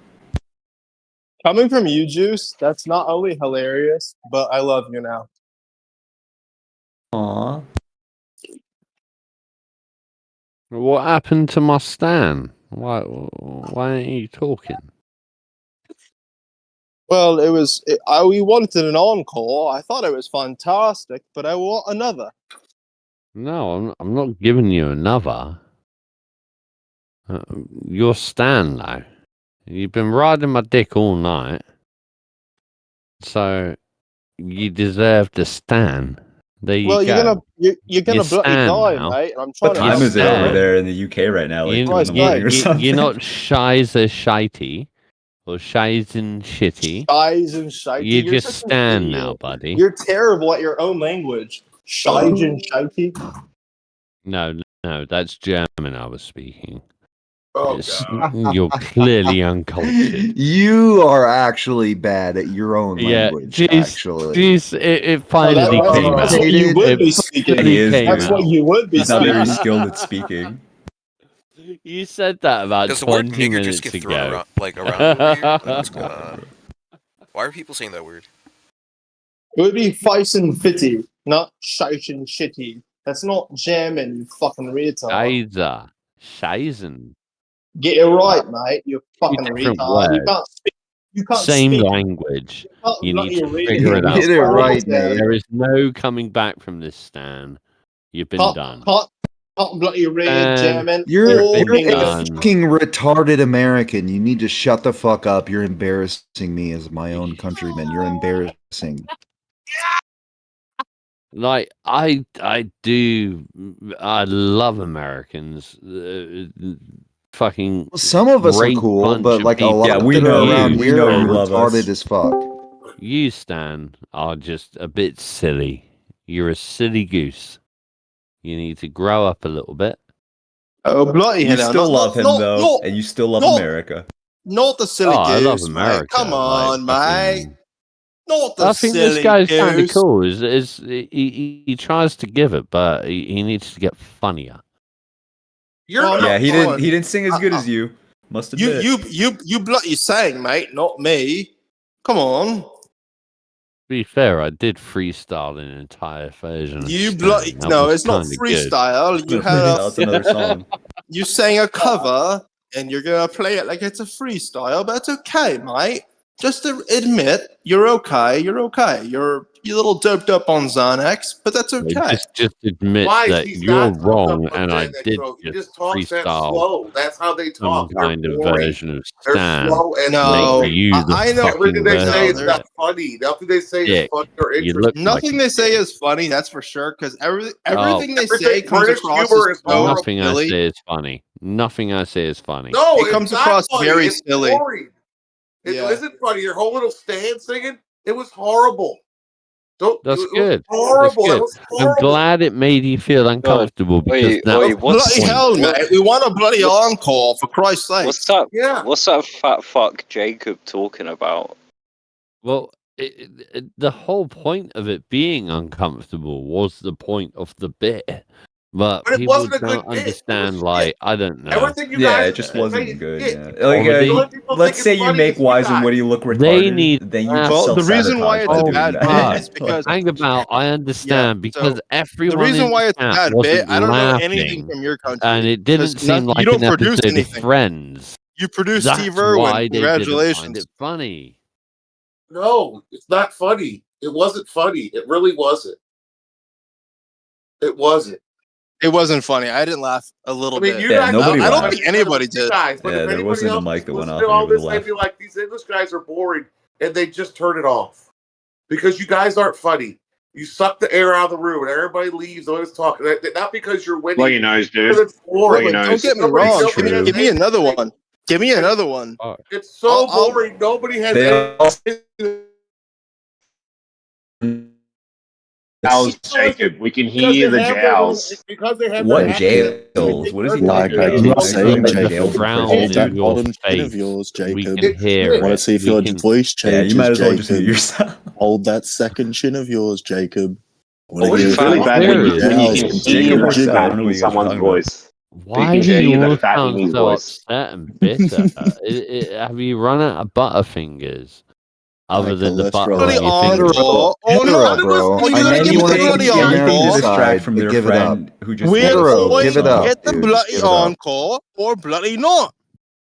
Coming from you, Juice, that's not only hilarious, but I love you now. Aww. What happened to my stan? Why aren't you talking? Well, we wanted an encore. I thought it was fantastic, but I want another. No, I'm not giving you another. You're stan now. You've been riding my dick all night, so you deserve to stan. There you Well, go. you're gonna bloody die, now. mate. And I'm trying What to time is it help over you. there in the UK right now? Like 2 in the morning or something? You're not shies as shitey or shies and shitty. Shies and shitey. You You're just such an stan idiot. now, buddy. You're terrible at your own language. Shies and shitey. No, that's German I was speaking. Oh, God. You're clearly uncultured. You are actually bad at your own language, actually. Jeez, it finally came out. That's what you would be speaking. That's what you would be He's not very speaking. skilled at speaking. You said that about Does the word 20 nigger minutes just get thrown ago. around over here? Like, what's going on? Why are people saying that word? It would be feis and fitty, not shite and shitty. That's not German, you fucking retard. Scheisen. Get it right, mate. You fucking Different retard. You word. can't speak. You can't Same speak. language. You need bloody to read figure it out. Get it right, mate. There is no coming back from this, Stan. You've been done. Can't bloody read German. You're or a English. fucking retarded American. You need to shut the fuck up. You're embarrassing me as my own countryman. You're embarrassing. Like I love Americans. Fucking. Some of us are great cool, bunch but of like a people. lot we that know are around we here know are you love us. retarded as fuck. You, Stan, are just a bit silly. You're a silly goose. You need to grow up a little bit. Oh, bloody You hell. still love him, though, and you still love America. Not the silly goose, I love mate. America. Come on, like, mate. Not the I think silly this guy's kind of goose. cool. He tries to give it, but he needs to get funnier. Yeah, he didn't sing as good as you. Must admit. You bloody sang, mate, not me. Come on. To be fair, I did freestyle an entire version. Of You Stan. bloody That no, was it's not kinda freestyle. good. You had That's another song. You sang a cover, and you're gonna play it like it's a freestyle, but it's okay, mate. Just to admit, you're okay. You're okay. You're little doped up on Xanax, but that's okay. Just admit Why? that He's you're not wrong, up and I Xanax, did bro. He just just talks that freestyle slow. That's how they talk. some kind They're of boring. version of They're Stan. slow and No, Make you the I know fucking everything they say is version. not funny. Nothing they say is Dick. funny or You interesting. look Nothing they say is funny, that's for sure. Because everything they say Everything comes British across humor as is so horrible. Nothing I silly. say is funny. Nothing I say is funny. No, It comes it's across not funny. very It's silly. boring. It isn't funny. Your whole little stand singing, it was horrible. That's it good. Was horrible. That's It good. was horrible. I'm glad it made you feel uncomfortable because that was bloody the hell, point. mate. We want a bloody encore, for Christ's sake. What's that fat fuck Jacob talking about? Well, the whole point of it being uncomfortable was the point of the bit. But it people wasn't a good don't bit. It understand, was like, shit. I don't know. Everything you Yeah, guys it just say wasn't is good. shit. Yeah. Like, The only people let's think say it's you funny make is you Wisenwitty look They retarded, need then you that. just Well, the reason why self-sabotage it's by a doing bad that. bit is because Hang about, I understand, because so everyone the reason in why the it's a chat bit, wasn't I don't know laughing, anything from your country. and it didn't 'cause seem you like don't an produce episode anything. of Friends. You produced That's Steve Irwin. why they didn't find Congratulations. it funny. No, it's not funny. It wasn't funny. It really wasn't. It wasn't. It wasn't funny. I didn't laugh a little bit. You guys, nobody I don't laughed. think anybody did. Guys, but Yeah, if there anybody wasn't a else mic that went listens off to and all you would this, they'd laugh. be like, these English guys are boring. and they just turn it off because you guys aren't funny. You suck the air out of the room, and everybody leaves. Nobody's talking. Not because you're winning. Blow your nose, dude. Don't get me wrong. Give me another one. Give me another one. It's so boring. Nobody has. Jowls, Jacob. We can hear the jowls. Because they have what jowls? What is he like talking I about? keep saying, Jacob. Jacob. Hold that your bottom chin of face. yours, Jacob. We can hear I want to it. see if your voice Yeah, changes, you might as well just mute Jacob. yourself. Hold that second chin of yours, Jacob. Oh, it's really bad when you can hear the static in someone's voice. Why do you all sound so upset and bitter? Have you run out of Butterfingers? Other than the butter on your fingers? Hetero, bro. I know you want to keep the American side, from but their give it up. friend who just Hetero, give it up, Get the dude. bloody encore or bloody not.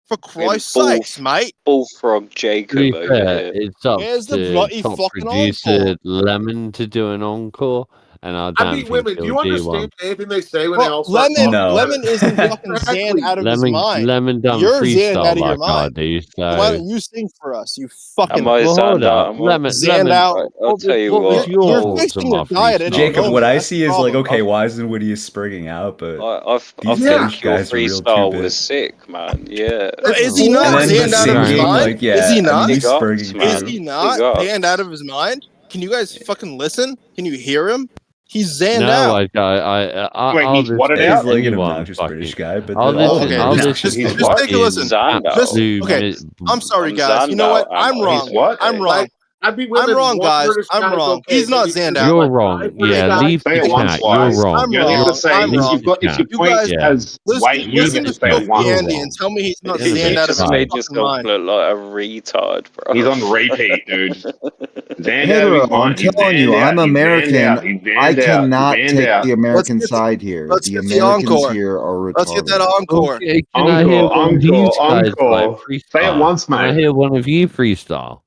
For Christ's sakes, mate. Bullfrog Jacob To be over fair, here. it's up Where's the to bloody top fucking producer encore? Lemon to do an encore, and I I don't mean, think women. Do you he'll do one. understand anything they say when they all start Lemon, talking? Lemon isn't fucking Zan out of his mind. Lemon done You're Zan freestyle out of your like I mind. do, So why so... don't you sing for us, you fucking... Am I Well, hold zanned out? up. Am I Lemon, zanned out? I'll tell you what was what. your You're thoughts on fixing my your diet at freestyle? any Jacob, moment. what I That's see the is like, problem, okay, bro. Wisenwitty is springing out, but I these think your guys are real freestyle cute. was sick, man. Yeah. Is he not And then the zanned out of his singing, mind? like, yeah, Is he I mean, not? he's Big ups, spurging man. Is through. he not Big ups. zanned out of his mind? Can you guys fucking listen? Can you hear him? He's zanned No, out. Wait, I'll he's what it listen He's out? to like an anyone obnoxious British fucking... guy, but I'll all of listen, them are I'll obnoxious. listen Just take a listen. Zanned out. I'm sorry, I'm guys. You zanned know what? out, am I'm I? wrong. He's what? I'm wrong. I'd be I'm women. wrong, One guys. British I'm guy's wrong. okay. He's not Maybe zanned two, out. You're like, wrong. five British Yeah, guys. leave Say the it once, chat. You're Wise. wrong. You only have to say I'm wrong. if your point Yeah. has weight, you Listen get to to say it once. Andy and tell me he's not You're zanned out of his made fucking yourself mind. look like a retard, bro. He's on repeat, dude. Zanned out of Hetero, his I'm mind. He's telling you, zanned I'm out. He's zanned American. out. He's I zanned out. He's cannot zanned take out. the American side here. Let's The get the Americans encore. here are Let's get that retarded. encore. Okay, can I hear Encore, one of you encore, guys like encore. freestyle? Say it once, Can I mate. hear one of you freestyle?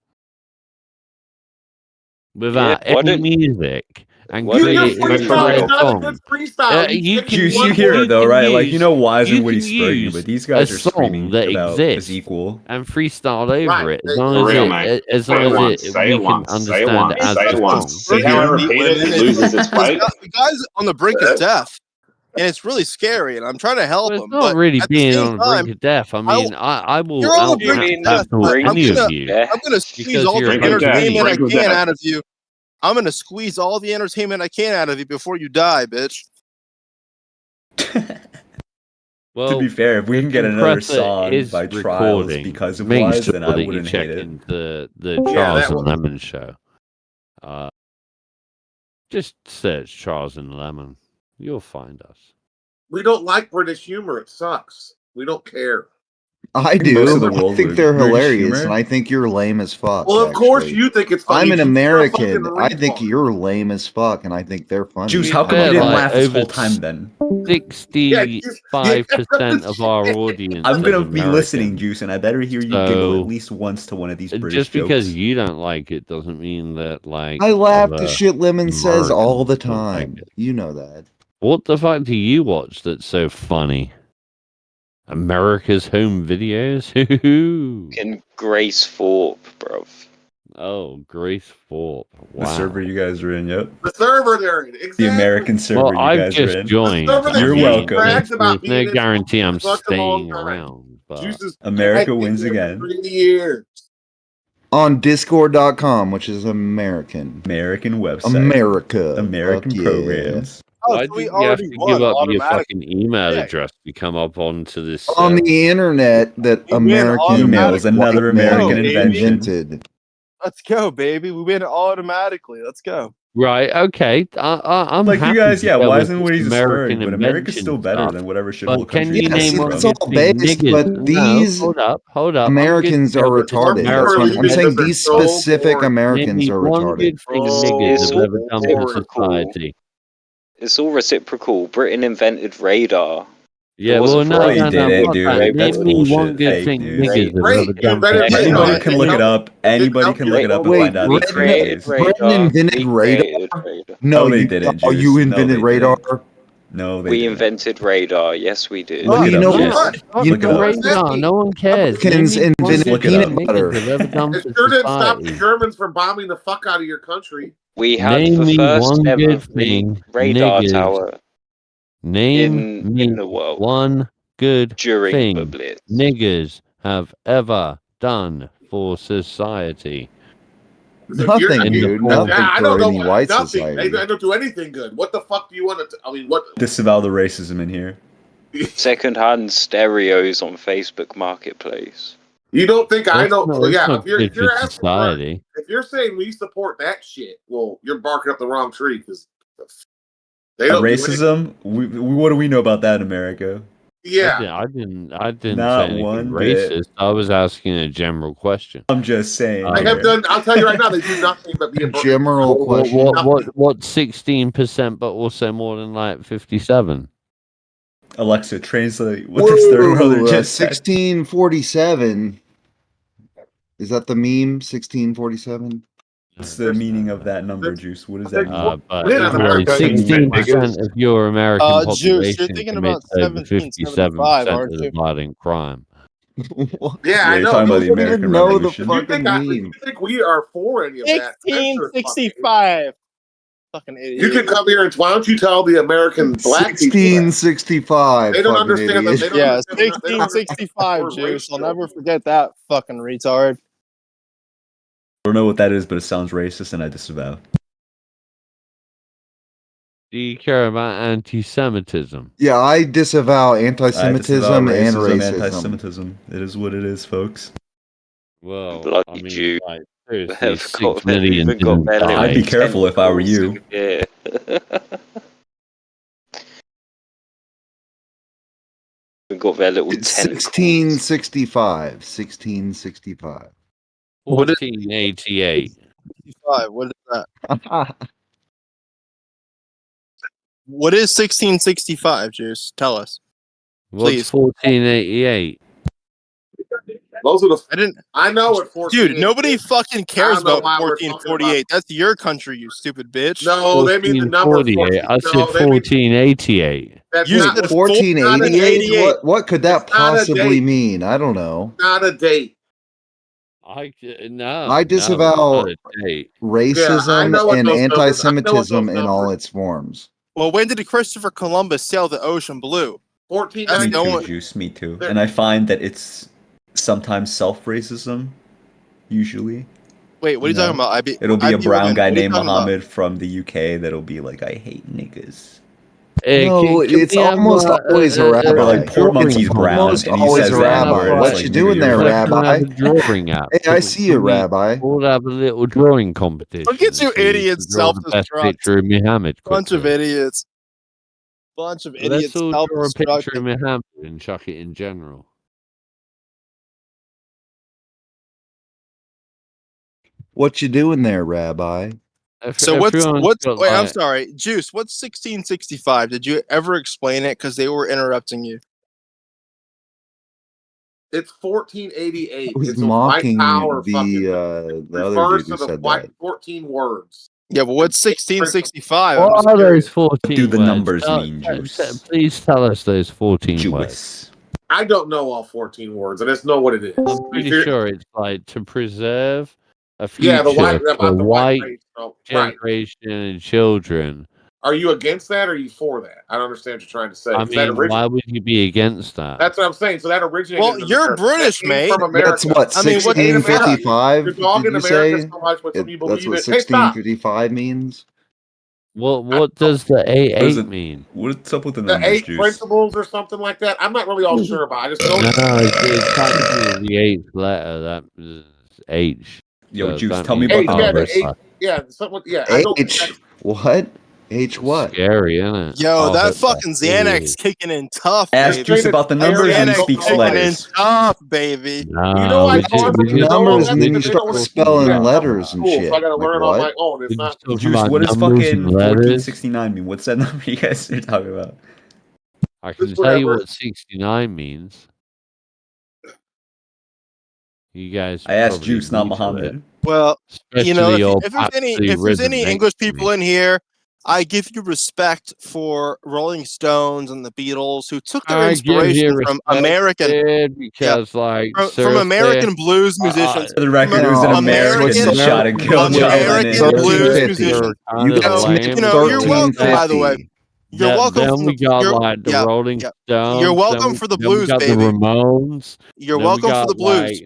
Without Yeah, why any don't- music and why You don't create your an for freestyle entire is real. not a song. good freestyle. You pick can You one hear it though, can right? Like, use- you know you Wisenwitty's can spurging, use but these guys a are song screaming that about exists as equal. and freestyle over Right. it as For long real, as mate. as Say long it as once. Say we it can once. Say it understand once. it as Say a it once. song. See how I repeat it? It loses its weight. The guy's on the brink of death, and it's really scary. And I'm trying to help Well, it's him, not but really at the being same on the brink time, of death. I mean, I will you're on the out brink of death. battle But any of I'm you gonna squeeze because all you're the Brink of death. entertainment I Brink of can death. out of you. I'm gonna squeeze all the entertainment I can out of you before you die, bitch. Well, To be fair, if we can get another song is by Trials recording. because of Make Wise, sure then I that you wouldn't check hate it. into the Yeah, Charles that and one. Lemon show. Just search Charles and Lemon. You'll find us. We don't like British humor. It sucks. We don't care. I think most of the do. I world think would they're British hilarious, humor. and I think you're lame as fuck. Well, of course actually. you think it's funny. I'm an You're a American. fucking I think retard. you're lame as fuck, and I think they're funny. Juice, be how come fair, you didn't like, laugh this over whole time then? 65% of our audience I'm is gonna be American. listening, Juice, and I better hear you giggle So, at least once to one of these British just because jokes. you don't like it doesn't mean that, like, I laugh other to shit Lemon says all the Americans don't like time. it. You know that. What the fuck do you watch that's so funny? America's Home Videos? In Grace Thorpe, bro. Oh, Grace Thorpe. Wow. The server you guys are in, yep. The server they're in. Exactly. The American server Well, you I've guys are just in. joined. The server that You're Juice welcome. brags There's about no being in guarantee I'm for such a long staying time. around. But Juice is America wins again. 3 years. On Discord.com, which is American. American website. America. American Fuck yeah. programs. why did you have to give up your fucking email address to come up onto this? On the internet that American Email is another American invention. Let's go, baby. We win automatically. Let's go. Right, okay. I'm Like, happy you guys, to yeah, go with Wisenwitty's this a American spurring, but America's still invention better stuff. than whatever shithole But can country you you're name from. one it's good all thing? based, Niggas. but No, these hold up. I'm good Americans to are go with this retarded. That's what American I'm saying. invention These stuff. specific Name Americans me are one retarded. good thing the niggas have ever done for society. It's all reciprocal. Britain invented radar. Yeah, It well, wasn't no, for us. no, didn't, fuck dude. that. That's Name me one bullshit. good Fake thing news. niggas have Great. ever done for Invented society. Anybody radar. can look it up. Anybody can look it up and Wait, find out We it's created fake news. Britain radar. invented We radar? created radar. No, No, they you, didn't, oh, Juice. you No, invented they radar? didn't. No, they We didn't. invented radar. Yes, we did. Well, you know what? You know radar. No one cares. Americans Name me one invented good peanut thing butter. niggas have ever done It for sure didn't stop the society. Germans from bombing the fuck out of your country. We had Name the me first one ever good thing radar niggas. tower Name me in the world one good during thing the Blitz. niggas have ever done for society. Nothing, dude. Nothing I for don't know any white nothing. society. They don't do anything good. What the fuck do you want to? I mean, what? Disavow the racism in here. Second-hand stereos on Facebook Marketplace. You don't think I know? That's Yeah, not if good you're for asking society. if you're saying we support that shit, well, you're barking up the wrong tree because they At don't do racism? What do we know about that in America? Yeah. I didn't Not say anything one bit. racist. I was asking a general question. I'm just saying. They have done. I'll tell you right now, they do nothing but be a General question. What 16%, but also more than like 57? Alexa, translate what this third brother just said. 1647. Is that the meme? 1647. What's the meaning of that number, Juice? What does that mean? But 16% of your American Juice, you're population thinking commits about over 57% aren't of you? the violent crime. Yeah, I you're know. talking about the You don't American even know the Revolution. fucking meme. You think we are for any of that? 1665. Fucking idiot. You can come here and why don't you tell the American black people? 1665. They don't fucking understand idiot. that. They don't understand 1665, Juice. I'll never forget that fucking retard. I don't know what that is, but it sounds racist, and I disavow. Do you care about anti-Semitism? Yeah, I disavow anti-Semitism and racism. Anti-Semitism. It is what it is, folks. Well, Bloody I mean, Jew. like, seriously, Have 6 got- million even got didn't their little die. I'd be careful if I were you. Yeah. We got their little It's tentacles. 1665. 1665. 1488. What is that? What is 1665, Juice? Tell us. What's 1488? Those are the. I know what 14. Dude, nobody fucking cares know about why we're talking 1448. That's your country, you stupid bitch. No, they mean the number 1448. I said 1488. That's You not said 1488? What could that It's not a possibly date. mean? I don't know. Not a date. No. I disavow no, it's not a date. racism know what and those numbers- anti-Semitism in all its forms. Well, when did Christopher Columbus sail the ocean blue? 14. That's Me no too, one. Juice. Me too. And I find that it's sometimes self-racism, usually. Wait, what are you talking about? It'll be a brown guy named Muhammad. Muhammad from the UK that'll be like, I hate niggas. No, it's almost always a rabbi. Or like poor monkey's brown, Almost and he always says a that rabbi. word. What It's you like, doing nigga, there, you're Can I rabbi? have a drawing app? Hey, I see you, rabbi. We'll have a little drawing competition. Look at you and see who idiots, can draw the best self-destruct. picture of Muhammad. Bunch of quickly. idiots. Bunch of Let's idiots. all draw a picture of Self-destructing. Muhammad and chuck it in general. What you doing there, rabbi? So what's Everyone's got, wait, I'm like- sorry, Juice, what's 1665? Did you ever explain it? Because they were interrupting you. It's 1488. I was It's a white mocking power the other refers dude who to the said white that. 14 words. Yeah, but what's 1665? I'm What just are curious. those 14 do the words? numbers mean, Juice? Please tell us those 14 words. Jewish. I don't know all 14 words. I just know what it is. I'm pretty sure it's like to preserve a future Yeah, the white for about the white white race. Oh, right. generation and children. Are you against that or are you for that? I don't understand what you're trying to say. I 'Cause that mean, why would you be against that? That's what I'm saying. So that originated. Well, in you're America. British, That came mate. From America. That's what, I mean, what- 1655, You're dogging did you America say? so much, but some people That's believe what it. Hey, stop. 1655 means? What does the What is A8 it- mean? What's up with the The numbers, 8 Juice? principles or something like that. I'm not really all sure about. I just know. No, it's actually the 8th letter. That is H. Yo, So Juice, that tell me means about the Yeah, the numbers. 8. Yeah, something. Yeah, I don't. H. What? H what? Scary, isn't it? Yo, Oh, that Hitler. fucking Xanax kicking in tough, Ask baby. Juice about the numbers and he Xanax speaks kicking in letters. tough, baby. No, You know, I we taught did- them we the did- numbers and we then you did- start Yeah. spelling letters and Cool. shit. So I got to Like learn on what? my own. It's we not. just talking Juice, about what does numbers fucking and letters. 1469 mean? What's that number you guys are talking about? I can Just tell you whatever. what 69 means. You guys. I asked probably Juice, not new to it. Muhammad. Well, Especially you know, your if there's any absolute English rhythm people in here, I give you respect for Rolling Stones and the Beatles, who took their inspiration from American, because from American blues musicians. For the record, it was an American that shot and killed John Lennon. American blues musicians. You're welcome, by the way. You're welcome. Then we got the Rolling Stones. You're welcome for the blues, baby. The Ramones. You're welcome for the blues.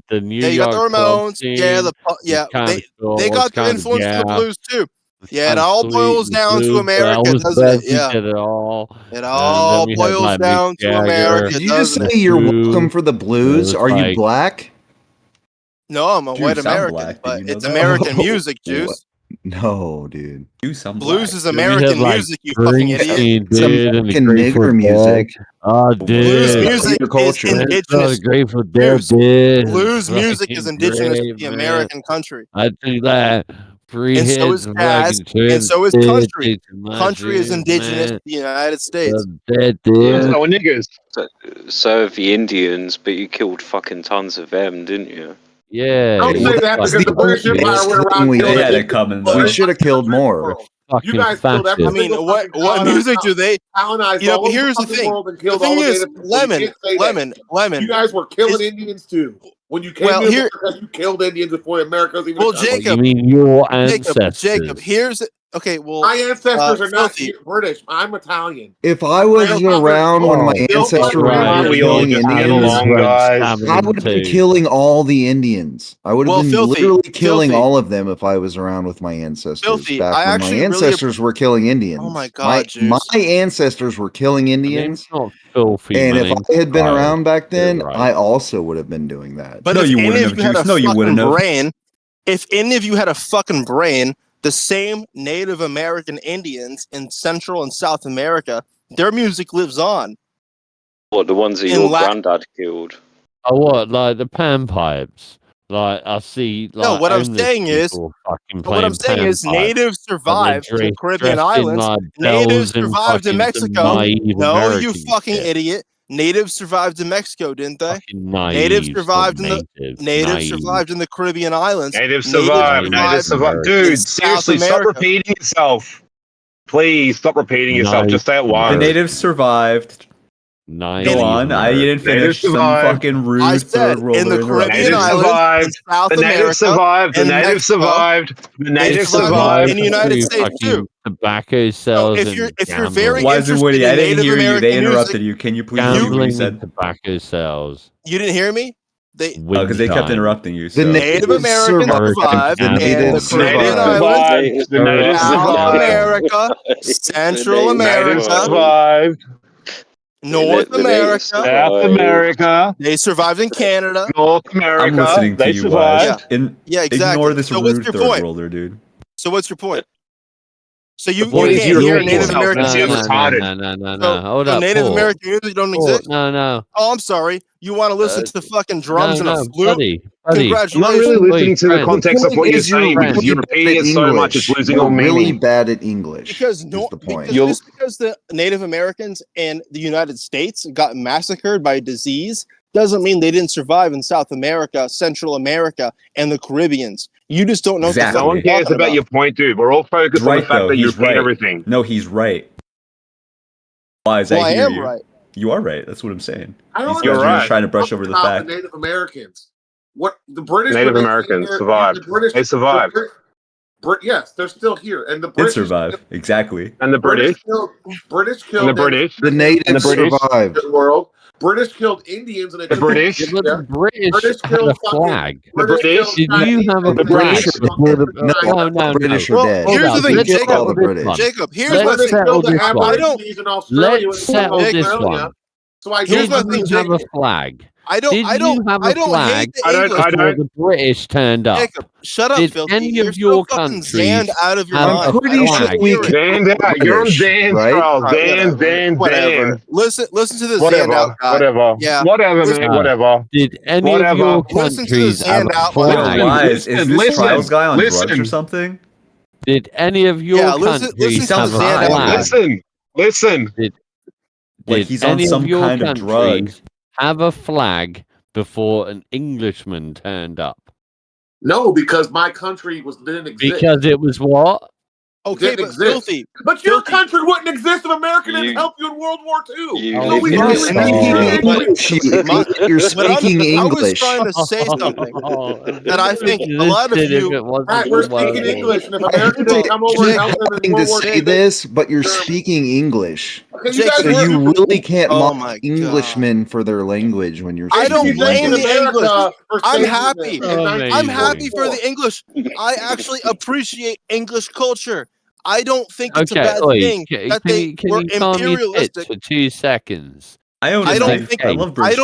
The New you York got the Ramones. They got their influence for the blues too. Yeah, it all boils down to America, doesn't it? Yeah, did it all. It all boils down to America. Did you just say you're welcome for the blues? Are you black? No, I'm a white American, but it's American music, Juice. No, dude. Blues is American music, you fucking idiot. It's American nigger music. Oh, dude. Blues music is indigenous. Blues music is indigenous to the American country. I think that. And so is jazz, and so is country. Country is indigenous to the United States. So have the Indians, but you killed fucking tons of them, didn't you? Yeah. Don't say that because the British Empire went around. We should have killed more. You guys killed every what music do they? Colonized but here's the thing. The thing is, Lemon. You guys were killing Indians too. When you came here, you killed Indians before America was even. Well, Jacob, you mean your ancestors? Jacob, here's okay. Well, my ancestors are not British. I'm Italian. If I was around when my ancestors were killing Indians, I would have been killing all the Indians. I would have been literally killing all of them if I was around with my ancestors. Back when my ancestors were killing Indians. Oh my god, my ancestors were killing Indians. Filthy, and if I had been around back then, I also would have been doing that. But if any of you had a fucking brain, if any of you had a fucking brain, the same Native American Indians in Central and South America, their music lives on. What, the ones that your granddad killed? Oh, what, like the panpipes? Like I see. Like, no, what I'm saying is, natives survived the Caribbean islands. Natives survived in Mexico. No, you fucking idiot. Natives survived in Mexico, didn't they? Natives survived in the Caribbean islands. Natives survived. Dude, seriously, stop repeating yourself. Please stop repeating yourself. Just say it once. The natives survived. Go on. I didn't finish some fucking rude third world. In the Caribbean islands, South the natives survived. The natives survived. The natives survived in the United States too. Tobacco sales. If you're very Wisenwitty, I didn't hear you. They interrupted music, you. Can you please repeat what you said? Tobacco sales. You didn't hear me? Because they kept interrupting you. The Native Americans survived in the Caribbean islands, South America, Central America, North America, South America. They survived in Canada, North America. I'm listening to you, Wise. Yeah, exactly. Ignore this rude third worlder, dude. So what's your point? So you can't you're hear Native American music. No. Hold up. Native American music don't exist? No. Oh, I'm sorry. You want to listen to the fucking drums and a flute? Buddy. Congratulations. I'm not really listening to the context of what you're saying because you're repeating it so much it's losing all meaning. Really bad at English. Because because the Native Americans and the United States got massacred by disease doesn't mean they didn't survive in South America, Central America, and the Caribbeans. You just don't know. Exactly. No one cares about your point, dude. We're all focused on the fact that you repeat everything. No, he's right. Wise, I am right. You are right. That's what I'm saying. You're right. Trying to brush over the fact. The Native Americans. What the British Native Americans survived. They survived. Yes, they're still here, and the British survived exactly. And the British killed the British. The natives survived. The world. British killed Indians, and the British. The British killed a flag. The British. Did you have a flag? No. British are dead. Here's the thing, Jacob. Here's the thing. Let's settle this one. So I Did you have a flag? I don't hate the English. The British turned up. Jacob, shut up, Did filthy. any You're of your so countries out of your have mind. a flag? You're on Dan, Charles. Dan. Listen to this. Whatever. Yeah. Whatever, man. Whatever. Did any of your countries have a flag? Wise, is this Trials guy on drugs or something? Did any of your countries have a flag? Listen. Like he's on some kind of drug. Have a flag before an Englishman turned up? No, because my country didn't exist. Because it was what? Okay, but filthy. But your country wouldn't exist if America didn't help you in World War II. You're speaking English. I was trying to say something that I think a lot of you. We're speaking English, and if America didn't come over and help them in World War say II, this, but you're speaking English. Okay, So you really can't mock Englishmen for their language when you're. I don't blame the English. I'm happy. happy. I'm happy for the English. I actually appreciate English culture. I don't think it's a bad thing that they were imperialistic. For 2 seconds. I don't think it was bad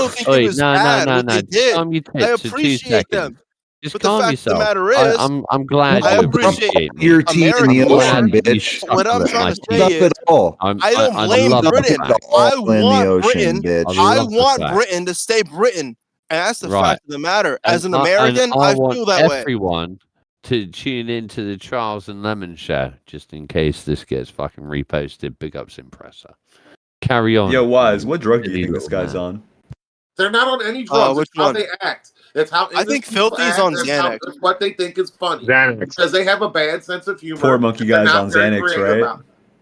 what they did. I appreciate them. Just but the fact of the matter is, I'm glad I you appreciate your tea in the ocean, bitch. What I'm trying to say is, I don't blame Britain. I want Britain. I want Britain to stay Britain, and that's the fact of the matter. As an American, I feel that way. Everyone to tune into the Charles and Lemon show, just in case this gets fucking reposted. Big ups, Impressor. Carry on. Yo, Wise, what drug do you think this guy's on? They're not on any drugs. It's how they act. That's how I think Filthy's on Xanax. That's what they think is funny. Xanax. Because they have a bad sense of humor. Poor monkey guy's on Xanax, right?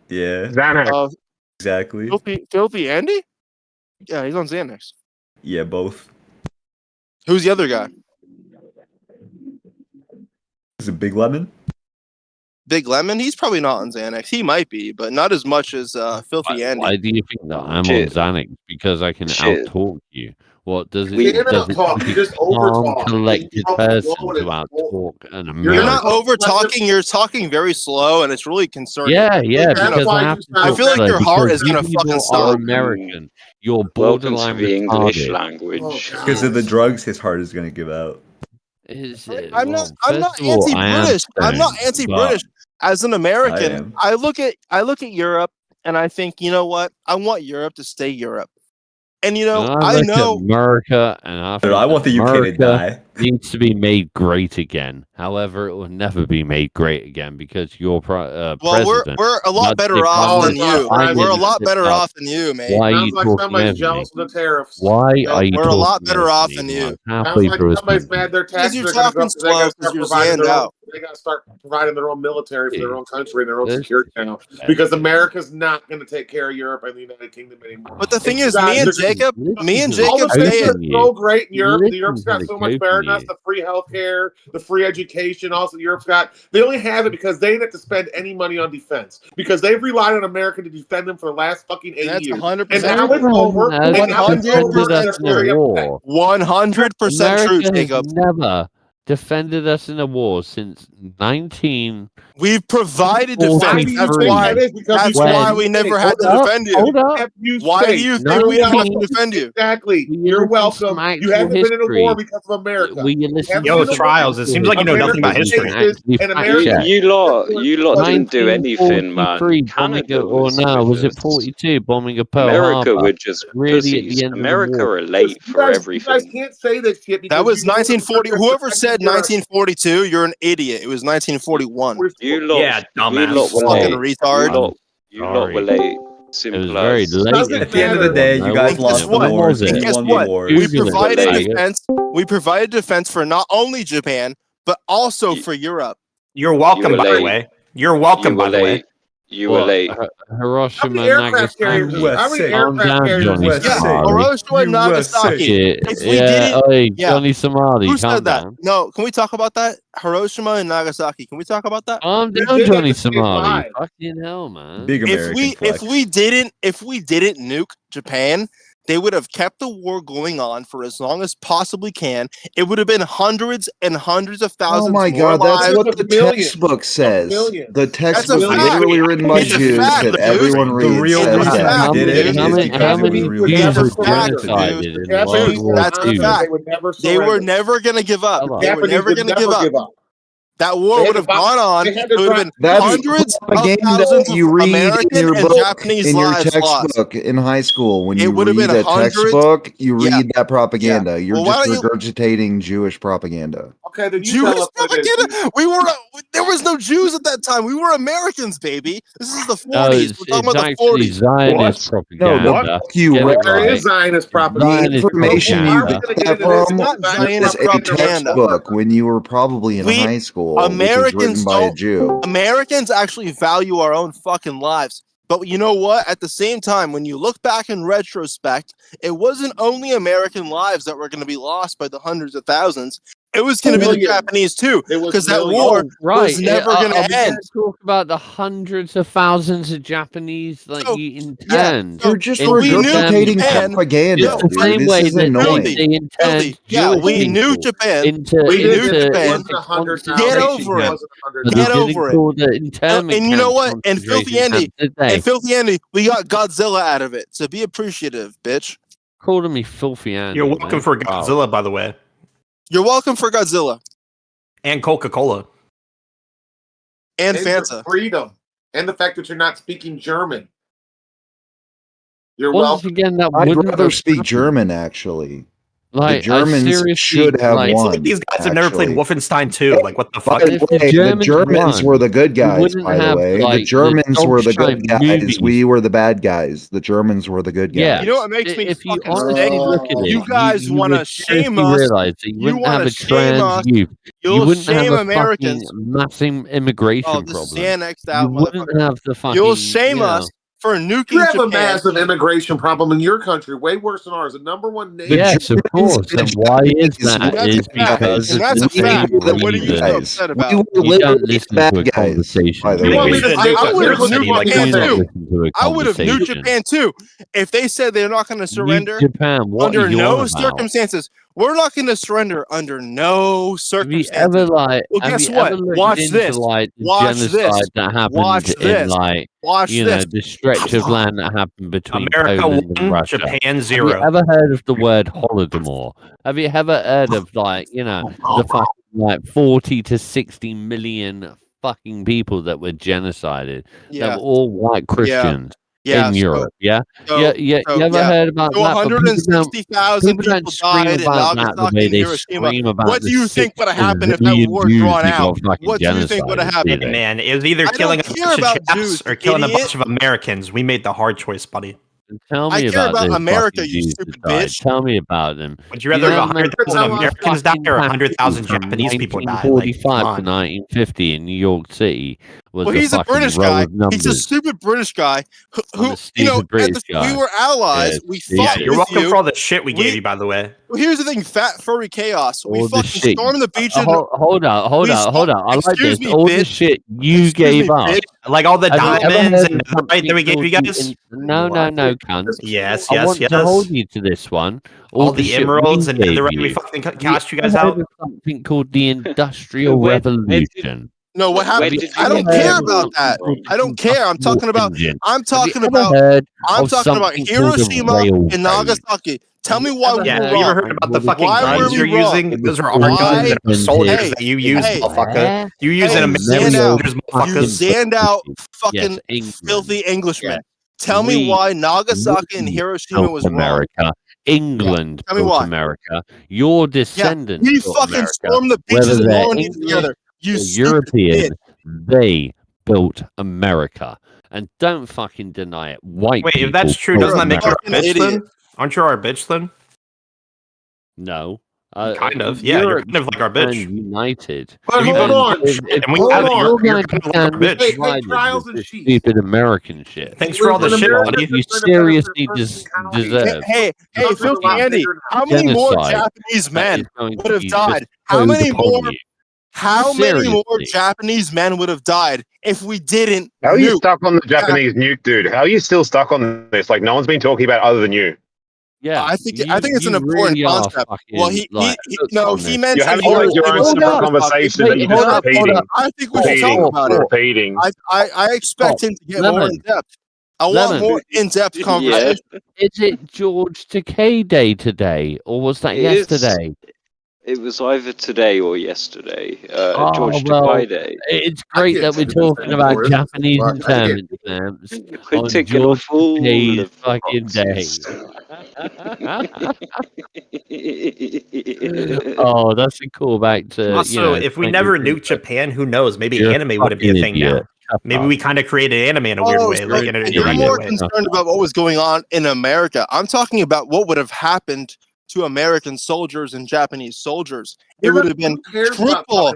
Yeah. Xanax. Exactly. Filthy Andy? Yeah, he's on Xanax. Yeah, both. Who's the other guy? Is it Big Lemon? Big Lemon? He's probably not on Xanax. He might be, but not as much as Filthy Andy. Why do you think that I'm on Xanax? Because I can out-talk you. What does it? Does it talk, you just overtalk. Collected person to out-talk an American? You're not over-talking. You're talking very slow, and it's really concerning. Yeah, because I feel like your heart is gonna fucking stop. American. You're borderline the English retarded. language. Because of the drugs, his heart is gonna give out. I'm not anti-British. I'm not anti-British. As an American, I look at Europe and I think, you know what? I want Europe to stay Europe. And you know, I know America, and I want the UK to die. Needs to be made great again. However, it will never be made great again because your well, president. we're a lot better off than you. We're a lot better off than you, man. Why Sounds like somebody's jealous of the tariffs. Why are you? We're a lot better off than you. Sounds like somebody's mad their taxes you're are going talking to go up. slow because you're zanned out. They got to start providing their own military for their own country and their own security now, because America's not going to take care of Europe and the United Kingdom anymore. But the thing is, me and Jacob all the so great in Europe. Europe's got so much better than us. The free healthcare, the free education. Also, Europe's got. They only have it because they didn't have to spend any money on defense because they've relied on America to defend them for the last fucking 8 years. 100%. And now it's over. 100% true, Jacob. Never defended us in a war since 19. We've provided defense. That's why we never had to defend you. Why do you think we have to defend you? Exactly. You're welcome. You haven't been in a war because of America. Yo, Trials. It seems like you know nothing about history. You lot didn't do anything, man. Or no, was it 42 bombing of Pearl America Harbor? would just really at the end America of the war. are late for everything. You guys can't say this shit. That was 1940. Whoever said 1942, you're an idiot. It was 1941. You lot, dumbass. You lot were fucking late. retard. You lot were late. Simple. It was very late. At the end of the day, you guys lost the war. Guess what? We provided defense. We provided defense for not only Japan but also for Europe. You're welcome, by the way. You're welcome, by the way. You were late. Hiroshima and Nagasaki. Hiroshima and Nagasaki. Johnny Somali. Who said that? No, can we talk about that? Hiroshima and Nagasaki. Can we talk about that? Calm down, Johnny Somali. Fucking hell, man. Big American if we didn't nuke Japan, they would have kept the war going on for as long as possibly can. It would have been hundreds and hundreds of thousands. Oh my God, that's what the textbook says. The textbook literally written by Jews that everyone reads. The real reason that. they did it is because it was real. That's the fact. They were never going to give up. They were never going to give up. That war would have gone on. It would have been hundreds of thousands of American and Japanese lives lost. In high school, when you read a textbook, you read that propaganda. You're just regurgitating Jewish propaganda. Okay, then you Jewish tell us what it is. propaganda. There was no Jews at that time. We were Americans, baby. This is the 40s. No, We're talking about the actually 40s. Zionist propaganda. No, fuck you, Get Red. it There right. is Zionist propaganda. The information you propaganda. got It's from not Zionist is a propaganda. textbook when you were probably in high school, which was written Americans by a don't. Jew. Americans actually value our own fucking lives. But you know what? At the same time, when you look back in retrospect, it wasn't only American lives that were going to be lost by the hundreds of thousands. It was going to be the Japanese too, because that war was never going to end. Talk about the hundreds of thousands of Japanese you intend. You're just regurgitating propaganda, It's the dude. same This way is that annoying. they intend Yeah, Jewish we knew people Japan. into Get over it. Get over it. Internment And you know camps, what? And Filthy concentration Andy, camps, we got Godzilla out of it. So be appreciative, bitch. calling me Filthy Andy. You're welcome for Godzilla, by the way. You're welcome for Godzilla. And Coca-Cola. And your Fanta. Freedom. And the fact that you're not speaking German. You're Once welcome. again, that I'd wouldn't rather have speak happened. German, actually. Like, the Germans should have It's won. like these guys have never played Wolfenstein 2. Like, what the By fuck? the way, the Germans were the good guys, wouldn't by the have, way. like, The the Germans were the good Dolchstein guys. movies. We were the bad guys. The Germans were the good guys. Yeah. You know what makes me If you fucking honestly sick? look at it, You guys want to would shame seriously us. realize that you wouldn't have wanna a shame trans us. youth. You You'll wouldn't have shame a Americans. fucking massive immigration Oh, this problem. Xanaxed You out wouldn't motherfucker. have the fucking. You'll shame you know, us for nuking You have Japan. a massive immigration problem in your country, way worse than ours. The number one nation. Yes, of course. And why is that? Is because And of that's the a fact. same What are you so reason. upset We about? were You don't literally listen bad to a guys, conversation. by the do You want way. me to I would have Here's nuked what Japan you say. too. Listen to a I would have nuked conversation. Japan too. If they said they're not going to surrender Japan. What under are you no on about? circumstances, we're not going to surrender under no Have you circumstances. ever Well, have guess you what? ever looked Watch into this. like the Watch this. genocide that Watch happened in this. like Watch this. the stretch of land that happened between America Poland 1, and Russia? Japan Have 0. you ever heard of the word Holodomor? Have you ever heard of the fucking 40 to 60 million fucking people that were genocided? Yeah. That were all white Christians Yeah. in Europe. Yeah. So, You ever heard about so that? But 160,000 people don't people scream died in about that the Nagasaki way and they Hiroshima. scream about What do the you think 6 would have happened if that bazillion war Jews drawn who out? got fucking What do you think would have genocided, happened? do they? Man, it was either I killing a don't care bunch of about chaps Jews, or killing a idiot. bunch of Americans. We made the hard choice, buddy. Tell me I care about those America, fucking you Jews stupid that died. bitch. Tell me about them. Would you rather have 100,000 Americans die or 100,000 From Japanese people die? Like, 1945 come to on. 1950 in New York City was Well, a he's a fucking British row guy. of numbers. He's a stupid British guy I'm who a stupid British guy. we were allies. Yeah, We yeah, fought You're with welcome you. for all the shit we gave you, by the way. Well, here's the thing, fat furry chaos. We All the fucking shit. stormed the beach. And Hold up. I like Excuse this. me, All bitch. the shit you Excuse gave me, up. bitch. Like all the Have you ever diamonds heard and of the right that we gave you something guys? No, cunt. Yes, I yes, want yes. to hold you to this one. All the shit emeralds we and gave netherite we you. fucking Have cast you ever guys heard out. of something called the Industrial Revolution? No, what happened? I don't care about that. I don't care. I'm talking about. I'm talking about Hiroshima and Nagasaki. Tell me why we were Yeah, wrong. have you ever heard about the fucking Why were guns we you're wrong? using? Those are our guns and our soldiers that you use, motherfucker. You using American soldiers, You motherfuckers. zanned out fucking filthy Englishmen. Tell me why Nagasaki and Hiroshima was wrong. America. England Tell me built why. America. Your descendants we built fucking America. stormed the Whether beaches of they're Normandy English together. You or stupid European, kid. they built America. And don't fucking deny it. White Wait, people if that's true, built doesn't that make you our America. bitch then? Aren't you our bitch then? No. Kind of. Yeah, you're kind of like our bitch. United. But hold on. And we Hold have it. on. You're kind of like our bitch. Hey, Trials and Sheets. Stupid American shit. Thanks for all the shit, buddy. You seriously deserve. Hey, Filthy Andy, how many more genocide Japanese men going would have to be died? How bestowed many upon more? you. How many more Seriously. Japanese men would have died if we didn't? How are you nuke? stuck on the Japanese nuke, dude? How are you still stuck on this? Like, no one's been talking about it other than you. Yeah, I think it's an important concept. Well, he mentioned You're having like your own separate conversation that you're just repeating. I think we should talk about it. Repeating. I expect him to get more in depth. I want more in-depth conversation. Is it George Takei Day today, or was that yesterday? It was either today or yesterday. George Takei Day. It's great that we're talking about Japanese internment camps We're on ticking George off all Takei's of the fucking day. boxes. Oh, that's a callback to Also, if we never nuked Japan, who knows? Maybe You're a anime wouldn't be a fucking thing idiot. now. Maybe we kind of created anime in a weird way, like in an You're indirect more way. concerned about what was going on in America. I'm talking about what would have happened to American soldiers and Japanese soldiers. It would have been triple.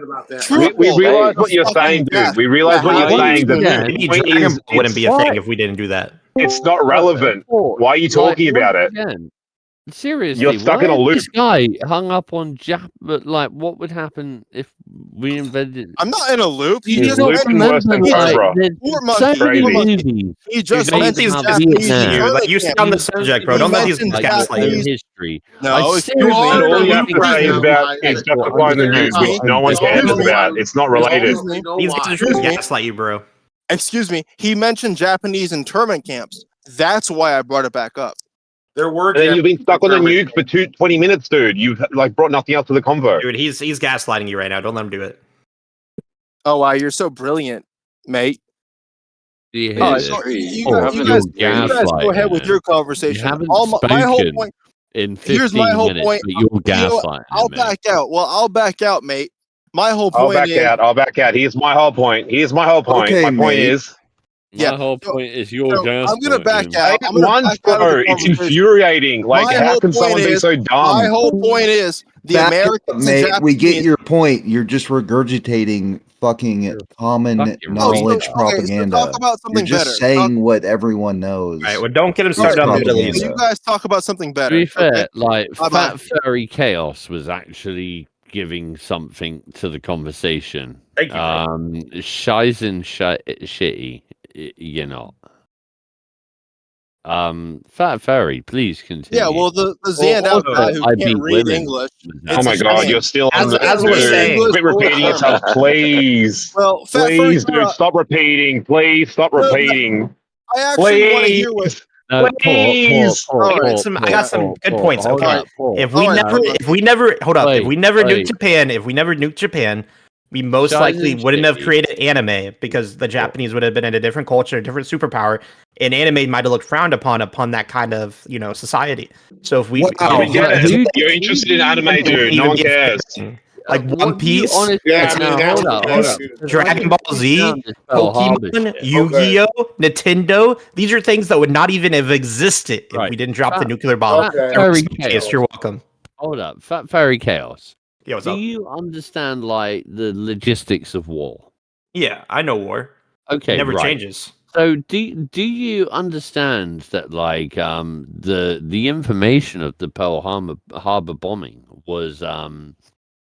We realize what you're saying, dude. We realize what you're saying. The point is, wouldn't be a thing if we didn't do that. It's not relevant. Why are you talking about it? Seriously, You're stuck why in a is loop. this guy hung up on but like, what would happen if we invented? I'm not in a loop. He You just don't mentioned remember, like, there's so many Crazy. movies. He just about mentioned Vietnam. Japanese. Like, you stay on the subject, bro. Don't let these guys gaslight you. History. No, And all you have to say is about is justifying the nuke, which no one cares about. It's not related. These guys are trying to gaslight you, bro. Excuse me. He mentioned Japanese internment camps. That's why I brought it back up. There were. And then you've been stuck on the nuke for 20 minutes, dude. You've like brought nothing else to the convo. Dude, he's gaslighting you right now. Don't let him do it. Oh wow, you're so brilliant, mate. You guys go ahead with your conversation. You haven't My whole spoken point. in 15 Here's my whole minutes, point. but you're gaslighting I'll me. back out. Well, I'll back out, mate. My whole I'll point back is. out. I'll back out. Here's my whole point. My point mate. is. My whole point is your gaslighting. I'm gonna back out. It's infuriating. Like, how can someone be so dumb? My whole point is the Americans and Japanese. We get your point. You're just regurgitating fucking common knowledge propaganda. So talk about something You're just better. saying what everyone knows. All right, well, don't get him started on the Middle East. You guys talk about something better. To be fair, okay? Fat Furry Chaos was actually giving something to the conversation. Thank you, bro. Shizen shitty, you're not. Fat Furry, please continue. Yeah, well, the Zand out guy who can't read English. Oh my god, you're still on the as we're saying. Quit repeating yourself, please. Well, please, dude, stop repeating. Please stop repeating. I actually want to hear what. Please. I got some good points. Okay, if we never nuked Japan, we most likely wouldn't have created anime because the Japanese would have been in a different culture, a different superpower, and anime might have looked frowned upon that kind of society. So if we you're interested in anime, dude, no one cares. Like One Piece, hold up. Dragon Ball Z, Pokemon, Yu-Gi-Oh, Nintendo. These are things that would not even have existed if we didn't drop the nuclear bomb. You're welcome. Hold up, Fat Fairy Chaos. Yeah, what's Do up? you understand like the logistics of war? Yeah, I know war. Okay, it never right. changes. So do you understand that like the information of the Pearl Harbor bombing was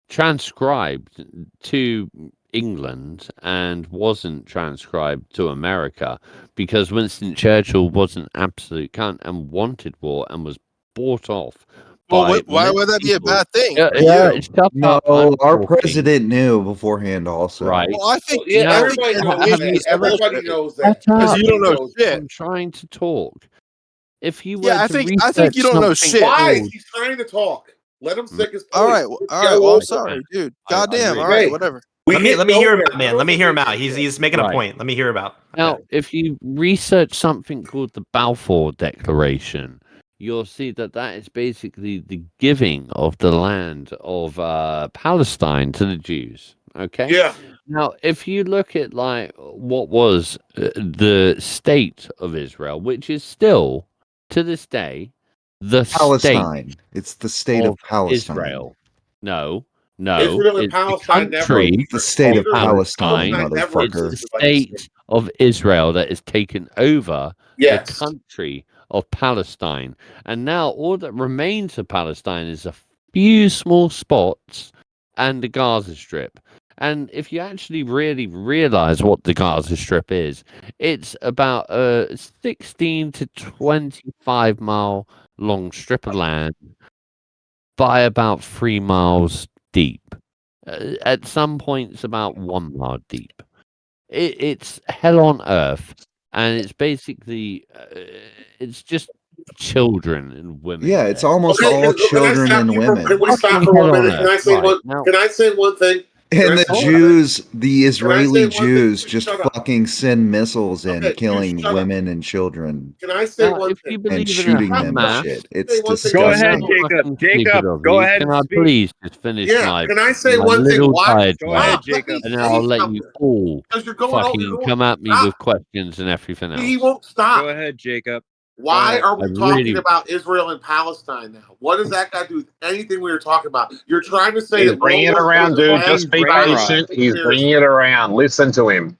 transcribed to England and wasn't transcribed to America because Winston Churchill was an absolute cunt and wanted war and was bought off. Well, why would that be a bad thing? No, our president knew beforehand also. Right. Well, I think everybody knows that. Because you don't know shit. I'm trying to talk. If you were I think you don't know shit. Why? He's trying to talk. Let him stick his point. All right. Well, I'm sorry, dude. Goddamn. All right, whatever. Let me hear him out, man. Let me hear him out. He's making a point. Let me hear him out. Now, if you research something called the Balfour Declaration, you'll see that is basically the giving of the land of Palestine to the Jews. Okay. Yeah. Now, if you look at like what was the state of Israel, which is still to this day the Palestine. state It's the state of Palestine. Israel. No. Israel and Palestine the state of Palestine, motherfucker. It's the state of Israel that has taken over the country of Palestine. And now all that remains of Palestine is a few small spots and the Gaza Strip. And if you actually really realize what the Gaza Strip is, it's about a 16 to 25 mile long strip of land by about 3 miles deep. At some points, about 1 mile deep. It's hell on earth. And it's basically, it's just children and women. Yeah, it's almost all children and women. Can we stop for 1 minute? Can I say one? Can I say one thing? And the Jews, the Israeli Jews, just fucking send missiles in, killing women and children. Can I say one thing? And shooting them and shit. It's disgusting. Go ahead, Jacob. Jacob, go ahead. Can I please just finish my? Can I say my one thing? little Why? Go ahead, Jacob. And then I'll let you all you're going fucking come at me with questions and everything else. He won't stop. Go ahead, Jacob. Why are we talking about Israel and Palestine now? What does that got to do with anything we were talking about? You're trying to say he's bringing it around, dude. Just be patient. He's bringing it around. Listen to him.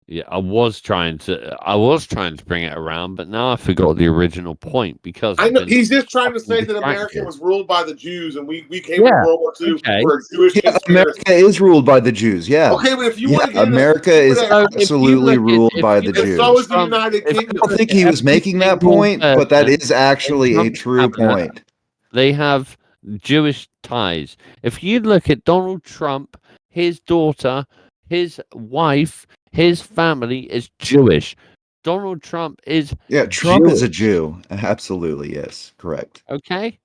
Yeah, I was trying to bring it around, but now I forgot the original point because I know he's just trying to say that America was ruled by the Jews, and we came in World War II for a Jewish conspiracy. America is ruled by the Jews. Yeah. Okay, but if you want to get America is absolutely ruled by the Jews. So is the United Kingdom. I don't think he was making that point, but that is actually a true point. They have Jewish ties. If you look at Donald Trump, his daughter, his wife, his family is Jewish. Donald Trump is Trump Jewish. is a Jew. Absolutely, yes, correct. Okay.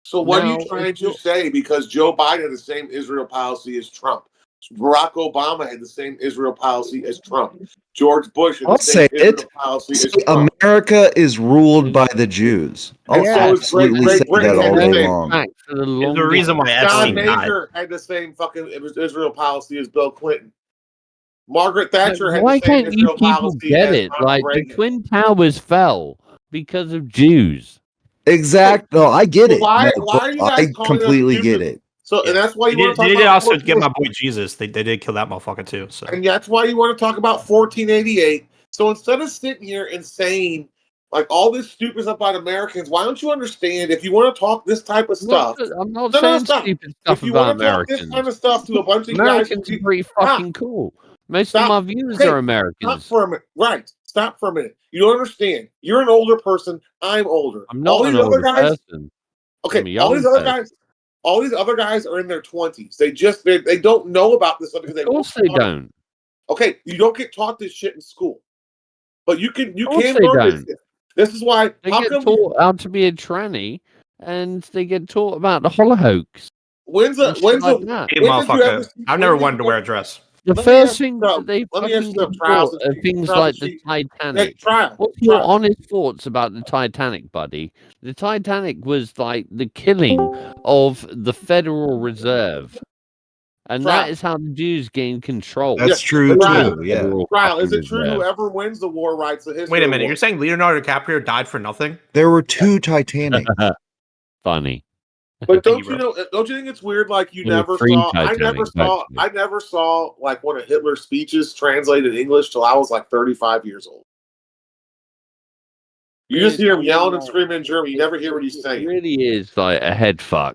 So what are you trying to say? Because Joe Biden had the same Israel policy as Trump. Barack Obama had the same Israel policy as Trump. George Bush had the same Israel policy as Trump. America is ruled by the Jews. I'll absolutely say that all day long. There's a reason why John Major had the same fucking Israel policy as Bill Clinton. Margaret Thatcher had Why the same can't you Israel people policy get as it? Ronald Like Reagan. the Twin Towers fell because of Jews. Exactly. No, I get it. Why No, are you guys I calling us completely Jews? get it. So, and that's why you want to talk They about. did also get my boy Jesus. They did kill that motherfucker too. So, and that's why you want to talk about 1488. So instead of sitting here and saying like all this stupid stuff about Americans, why don't you understand if you want to talk this type of stuff? I'm not saying stupid stuff if you about want to talk Americans. this kind of stuff to a bunch of Americans guys, are pretty fucking cool. Most of my viewers are Americans. Stop for a minute. Right. Stop for a minute. You don't understand. You're an older person. I'm older. I'm not an older person. Okay. All these other guys are in their 20s. They don't know about this stuff because of course they don't. Okay, you don't get taught this shit in school, but you can learn this shit. This is why they get taught how to be a tranny, and they get taught about the Holocaust. I've never wanted to wear a dress. The first thing that they fucking get taught are things like the Titanic. What's your honest thoughts about the Titanic, buddy? The Titanic was like the killing of the Federal Reserve. And that is how the Jews gained control. That's true, too. Yeah. Trial. Is it true whoever wins the war writes the history? Wait a minute. You're saying Leonardo DiCaprio died for nothing? There were 2 Titanics. Funny. But don't you know? Don't you think it's weird? Like you never saw. I never saw like one of Hitler's speeches translated in English till I was like 35 years old. You just hear him yelling and screaming in German. You never hear what he's saying. It really is like a head fuck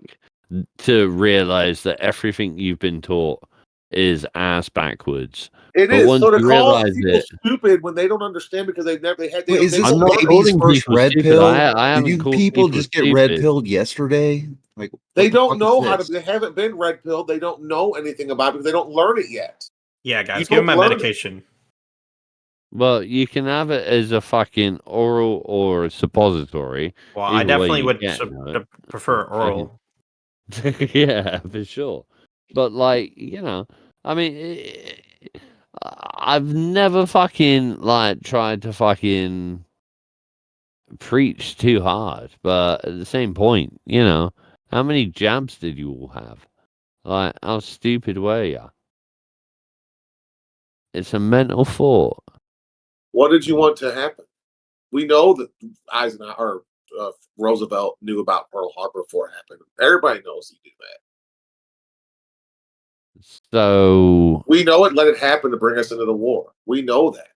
to realize that everything you've been taught is ass backwards. It is. So to call people stupid when they don't understand because they've never had. Is this baby's first red pill? Did you people just get red pilled yesterday? Like they don't know how to. They haven't been red pilled. They don't know anything about it because they don't learn it yet. Yeah, guys, give them my medication. Well, you can have it as a fucking oral or a suppository. Well, I definitely would prefer oral. Yeah, for sure. But like, I mean, I've never fucking like tried to fucking preach too hard, but at the same point, how many jabs did you all have? Like, how stupid were you? It's a mental thought. What did you want to happen? We know that Eisenhower or Roosevelt knew about Pearl Harbor before it happened. Everybody knows he did that. So we know it. Let it happen to bring us into the war. We know that.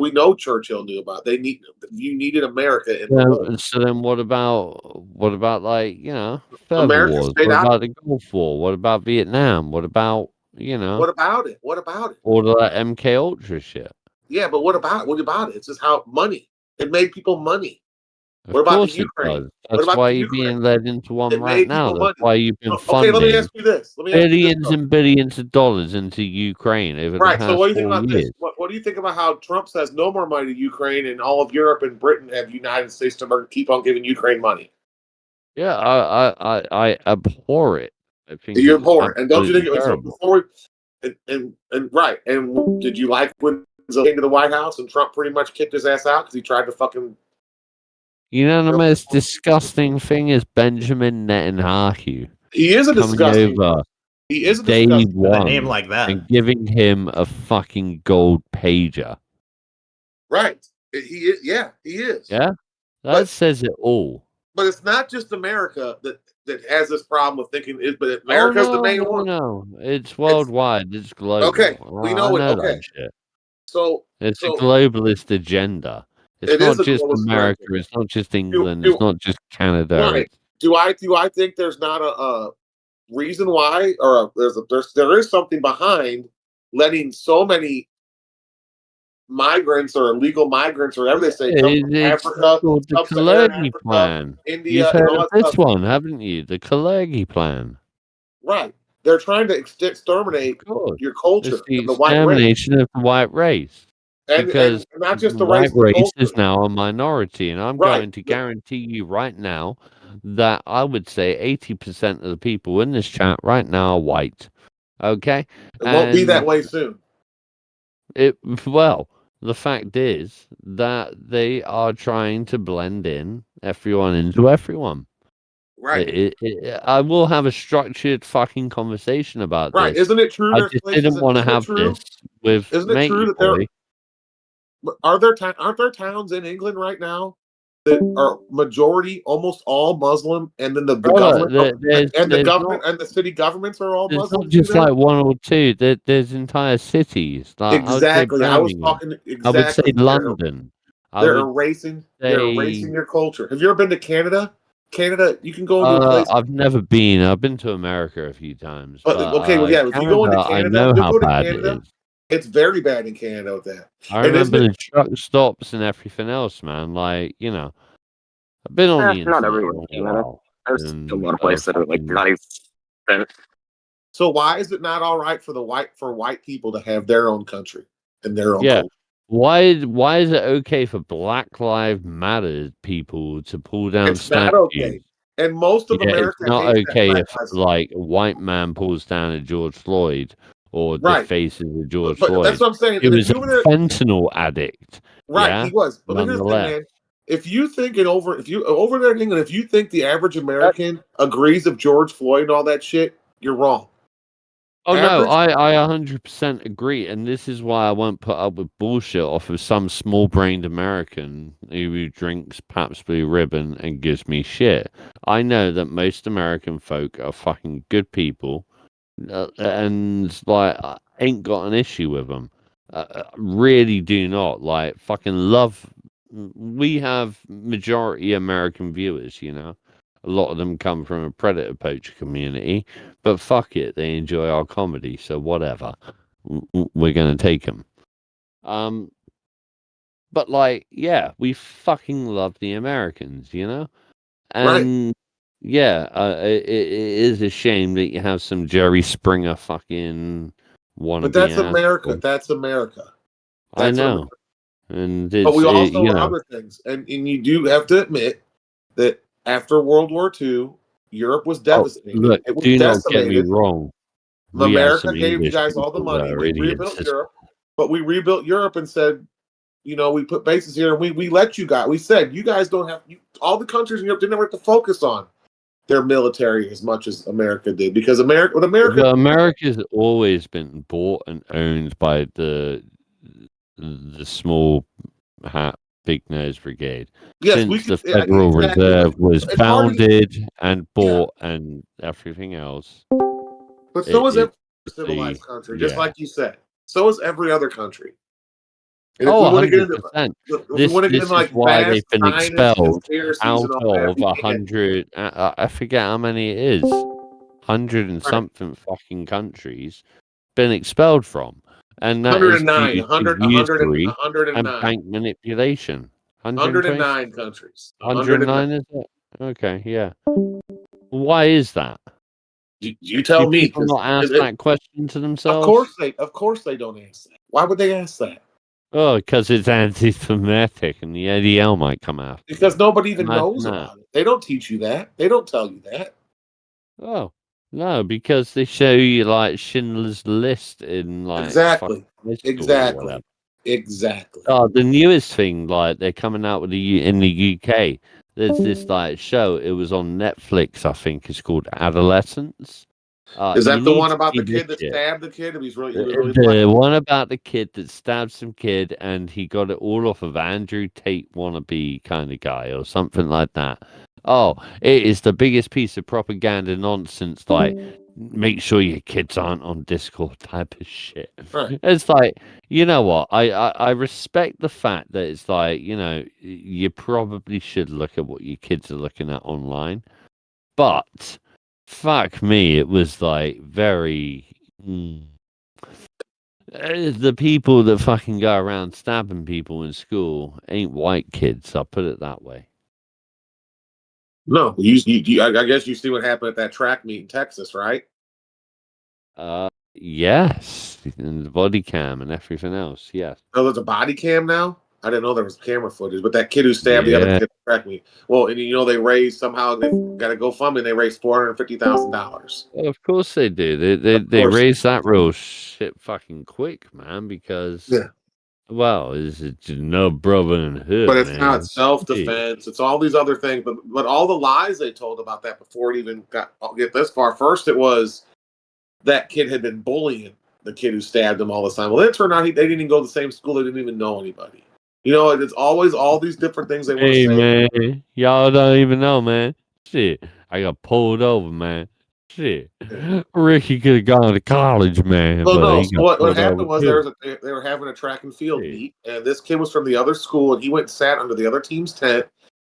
We know Churchill knew about it. You needed America in the war. So then, what about like further America wars? What about the Gulf War? What about Vietnam? What about What about it? What about it? All that MK Ultra shit. Yeah, but what about it? It's just how money. It made people money. Of course it does. That's why you're being led into one right now. That's why you've been funding let me ask you this. billions and billions of dollars into Ukraine over the past so what do you think 4 about years. this? What do you think about how Trump says no more money to Ukraine, and all of Europe and Britain have United States to keep on giving Ukraine money? Yeah, I abhor it. I think You're it's abhor it, and don't you think it was terrible. before? And right. And did you like when he came to the White House and Trump pretty much kicked his ass out because he tried to fucking? You know the most disgusting thing is Benjamin Netanyahu. He is a disgusting. Over he is a day disgusting. one a name like that and giving him a fucking gold pager. Right. He is. Yeah, he is. Yeah, that says it all. But it's not just America that has this problem with thinking it, but America's the main one. No, it's worldwide. It's global. Okay, we know it. Okay, that shit. So it's a globalist agenda. It's not just America. It's not just England. It's not just Canada. Right. Do I think there's not a reason why, or there is something behind letting so many migrants or illegal migrants, or whatever they say, come from Africa, the Kalergi plan. India, You've heard and all of that this stuff. one, haven't you? The Kalergi plan. Right. They're trying to exterminate your culture. It's the and the white race. extermination of the white race. Because and not just the white race is now a minority, and I'm going to guarantee you right now that I would say 80% of the people in this chat right now are white. Okay, it won't be that way soon. The fact is that they are trying to blend in everyone into everyone. Right. I will have a structured fucking conversation about this. Right. Isn't it true? I just didn't want to have this with. Isn't it true that there aren't there towns in England right now that are majority, almost all Muslim, and then the government and the city governments are all Muslim? It's not just like one or two. There's entire cities. Like, exactly. I was talking. Exactly. I would say London. They're erasing your culture. Have you ever been to Canada? Canada, you can go into a place. I've never been. I've been to America a few times. But okay, well, yeah. If you go into Canada, I know how bad it is. It's very bad in Canada with that. I remember the truck stops and everything else, man. Like, I've been on the internet. Not everywhere in Canada. There's a lot of places that are like not even. So why is it not all right for white people to have their own country and their own culture? Why is it okay for Black Lives Matter people to pull down it's statues? Not okay. And most of America it's not okay if like a white man pulls down a George Floyd or the faces of George Floyd. That's what I'm saying. He was a fentanyl addict. Right, he was. But here's the thing, man. If you think over there in England, if you think the average American agrees with George Floyd and all that shit, you're wrong. Oh no, I 100% agree, and this is why I won't put up with bullshit off of some small-brained American who drinks Pabst Blue Ribbon and gives me shit. I know that most American folk are fucking good people, and like I ain't got an issue with them. Really do not like fucking love. We have majority American viewers, A lot of them come from a predator poacher community, but fuck it, they enjoy our comedy, so whatever. We're gonna take them. But like, yeah, we fucking love the Americans, And it is a shame that you have some Jerry Springer fucking wannabe. But that's America. That's America. I know. And but we also have other things, and you do have to admit that after World War II, Europe was devastated. Look, it was do decimated. not get me wrong. America gave you guys all the money. We rebuilt Europe, but we rebuilt Europe and said, we put bases here, and we let you guys. We said you guys don't have all the countries in Europe didn't have to focus on their military as much as America did, because America's always been bought and owned by the small hat, big nose brigade. Yes, since the Federal Reserve was founded and bought and everything else. But so is every civilized country, just like you said. So is every other country. And 100%. This is why they've been expelled out of 100. I forget how many it is. 100 and something fucking countries been expelled from. And that 109, is 109. and bank manipulation. 109 countries. 109 is it? Okay, yeah. Why is that? You tell Do me. people not ask that question to themselves? Of course they don't ask that. Why would they ask that? Oh, because it's anti-Semitic and the ADL might come out. Because nobody even knows about it. They don't teach you that. They don't tell you that. Oh, no, because they show you like Schindler's List in like Exactly. Exactly. Exactly. Oh, the newest thing, like they're coming out with in the UK. There's this like show. It was on Netflix, I think. It's called Adolescence. Is that the one about the kid that stabbed the kid? He was really the one about the kid that stabbed some kid, and he got it all off of Andrew Tate wannabe kind of guy or something like that. Oh, it is the biggest piece of propaganda nonsense. Like, make sure your kids aren't on Discord type of shit. Right. It's like, you know what? I respect the fact that it's like, you know, you probably should look at what your kids are looking at online, but fuck me, it was like very. The people that fucking go around stabbing people in school ain't white kids. I'll put it that way. No, I guess you see what happened at that track meet in Texas, right? Yes, and the body cam and everything else. Yes. Oh, there's a body cam now. I didn't know there was camera footage, but that kid who stabbed the other kid at the track meet. Well, and you know they raised somehow they got to GoFundMe. And they raised $450,000. Of course they do. They raise that real shit fucking quick, man. Because well, it's no brother in hood, but it's man. not self-defense. It's all these other things. But all the lies they told about that before it even get this far. First, it was that kid had been bullying the kid who stabbed him all the time. Well, then it turned out they didn't even go to the same school. They didn't even know anybody. You know, it's always all these different things they want to say. Hey, man, y'all don't even know, man. Shit, I got pulled over, man. Shit, Ricky could have gone to college, man. Well, but no. he So got what pulled happened over was too. they were having a track and field meet, and this kid was from the other school, and he went and sat under the other team's tent,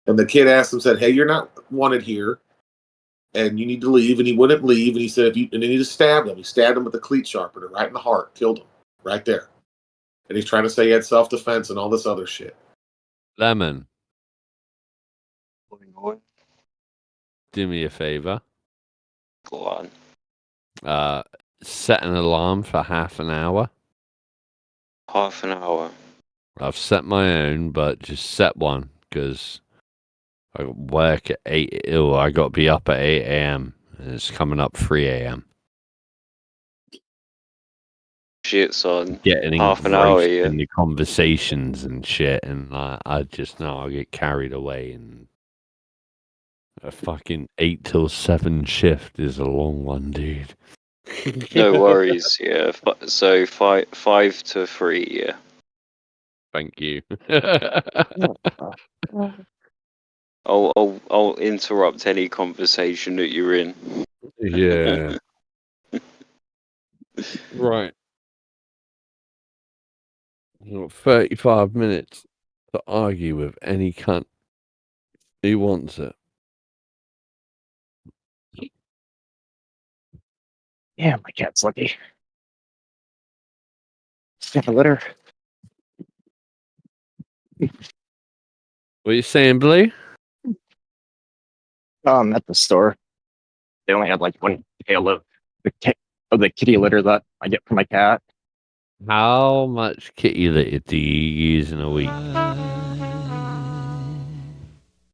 and the kid asked him, said, "Hey, you're not wanted here, and you need to leave." And he wouldn't leave, and he said, and then he just stabbed him. He stabbed him with a cleat sharpener right in the heart, killed him right there. And he's trying to say he had self-defense and all this other shit. Lemon, do me a favor. Go on. Set an alarm for half an hour. Half an hour. I've set my own, but just set one because I work at 8. Oh, I got to be up at 8 a.m. and it's coming up 3 a.m. Shit, son. Getting half an hour, yeah. in the conversations and shit, and I just know I get carried away. And a fucking 8 till 7 shift is a long one, dude. No worries, yeah. So 5 to 3, yeah. Thank you. I'll interrupt any conversation that you're in. Yeah. Right. You've got 35 minutes to argue with any cunt who wants it. Yeah, my cat's lucky. Got a litter. What are you saying, Blue? At the store, they only had like one pail of the kitty litter that I get for my cat. How much kitty litter do you use in a week?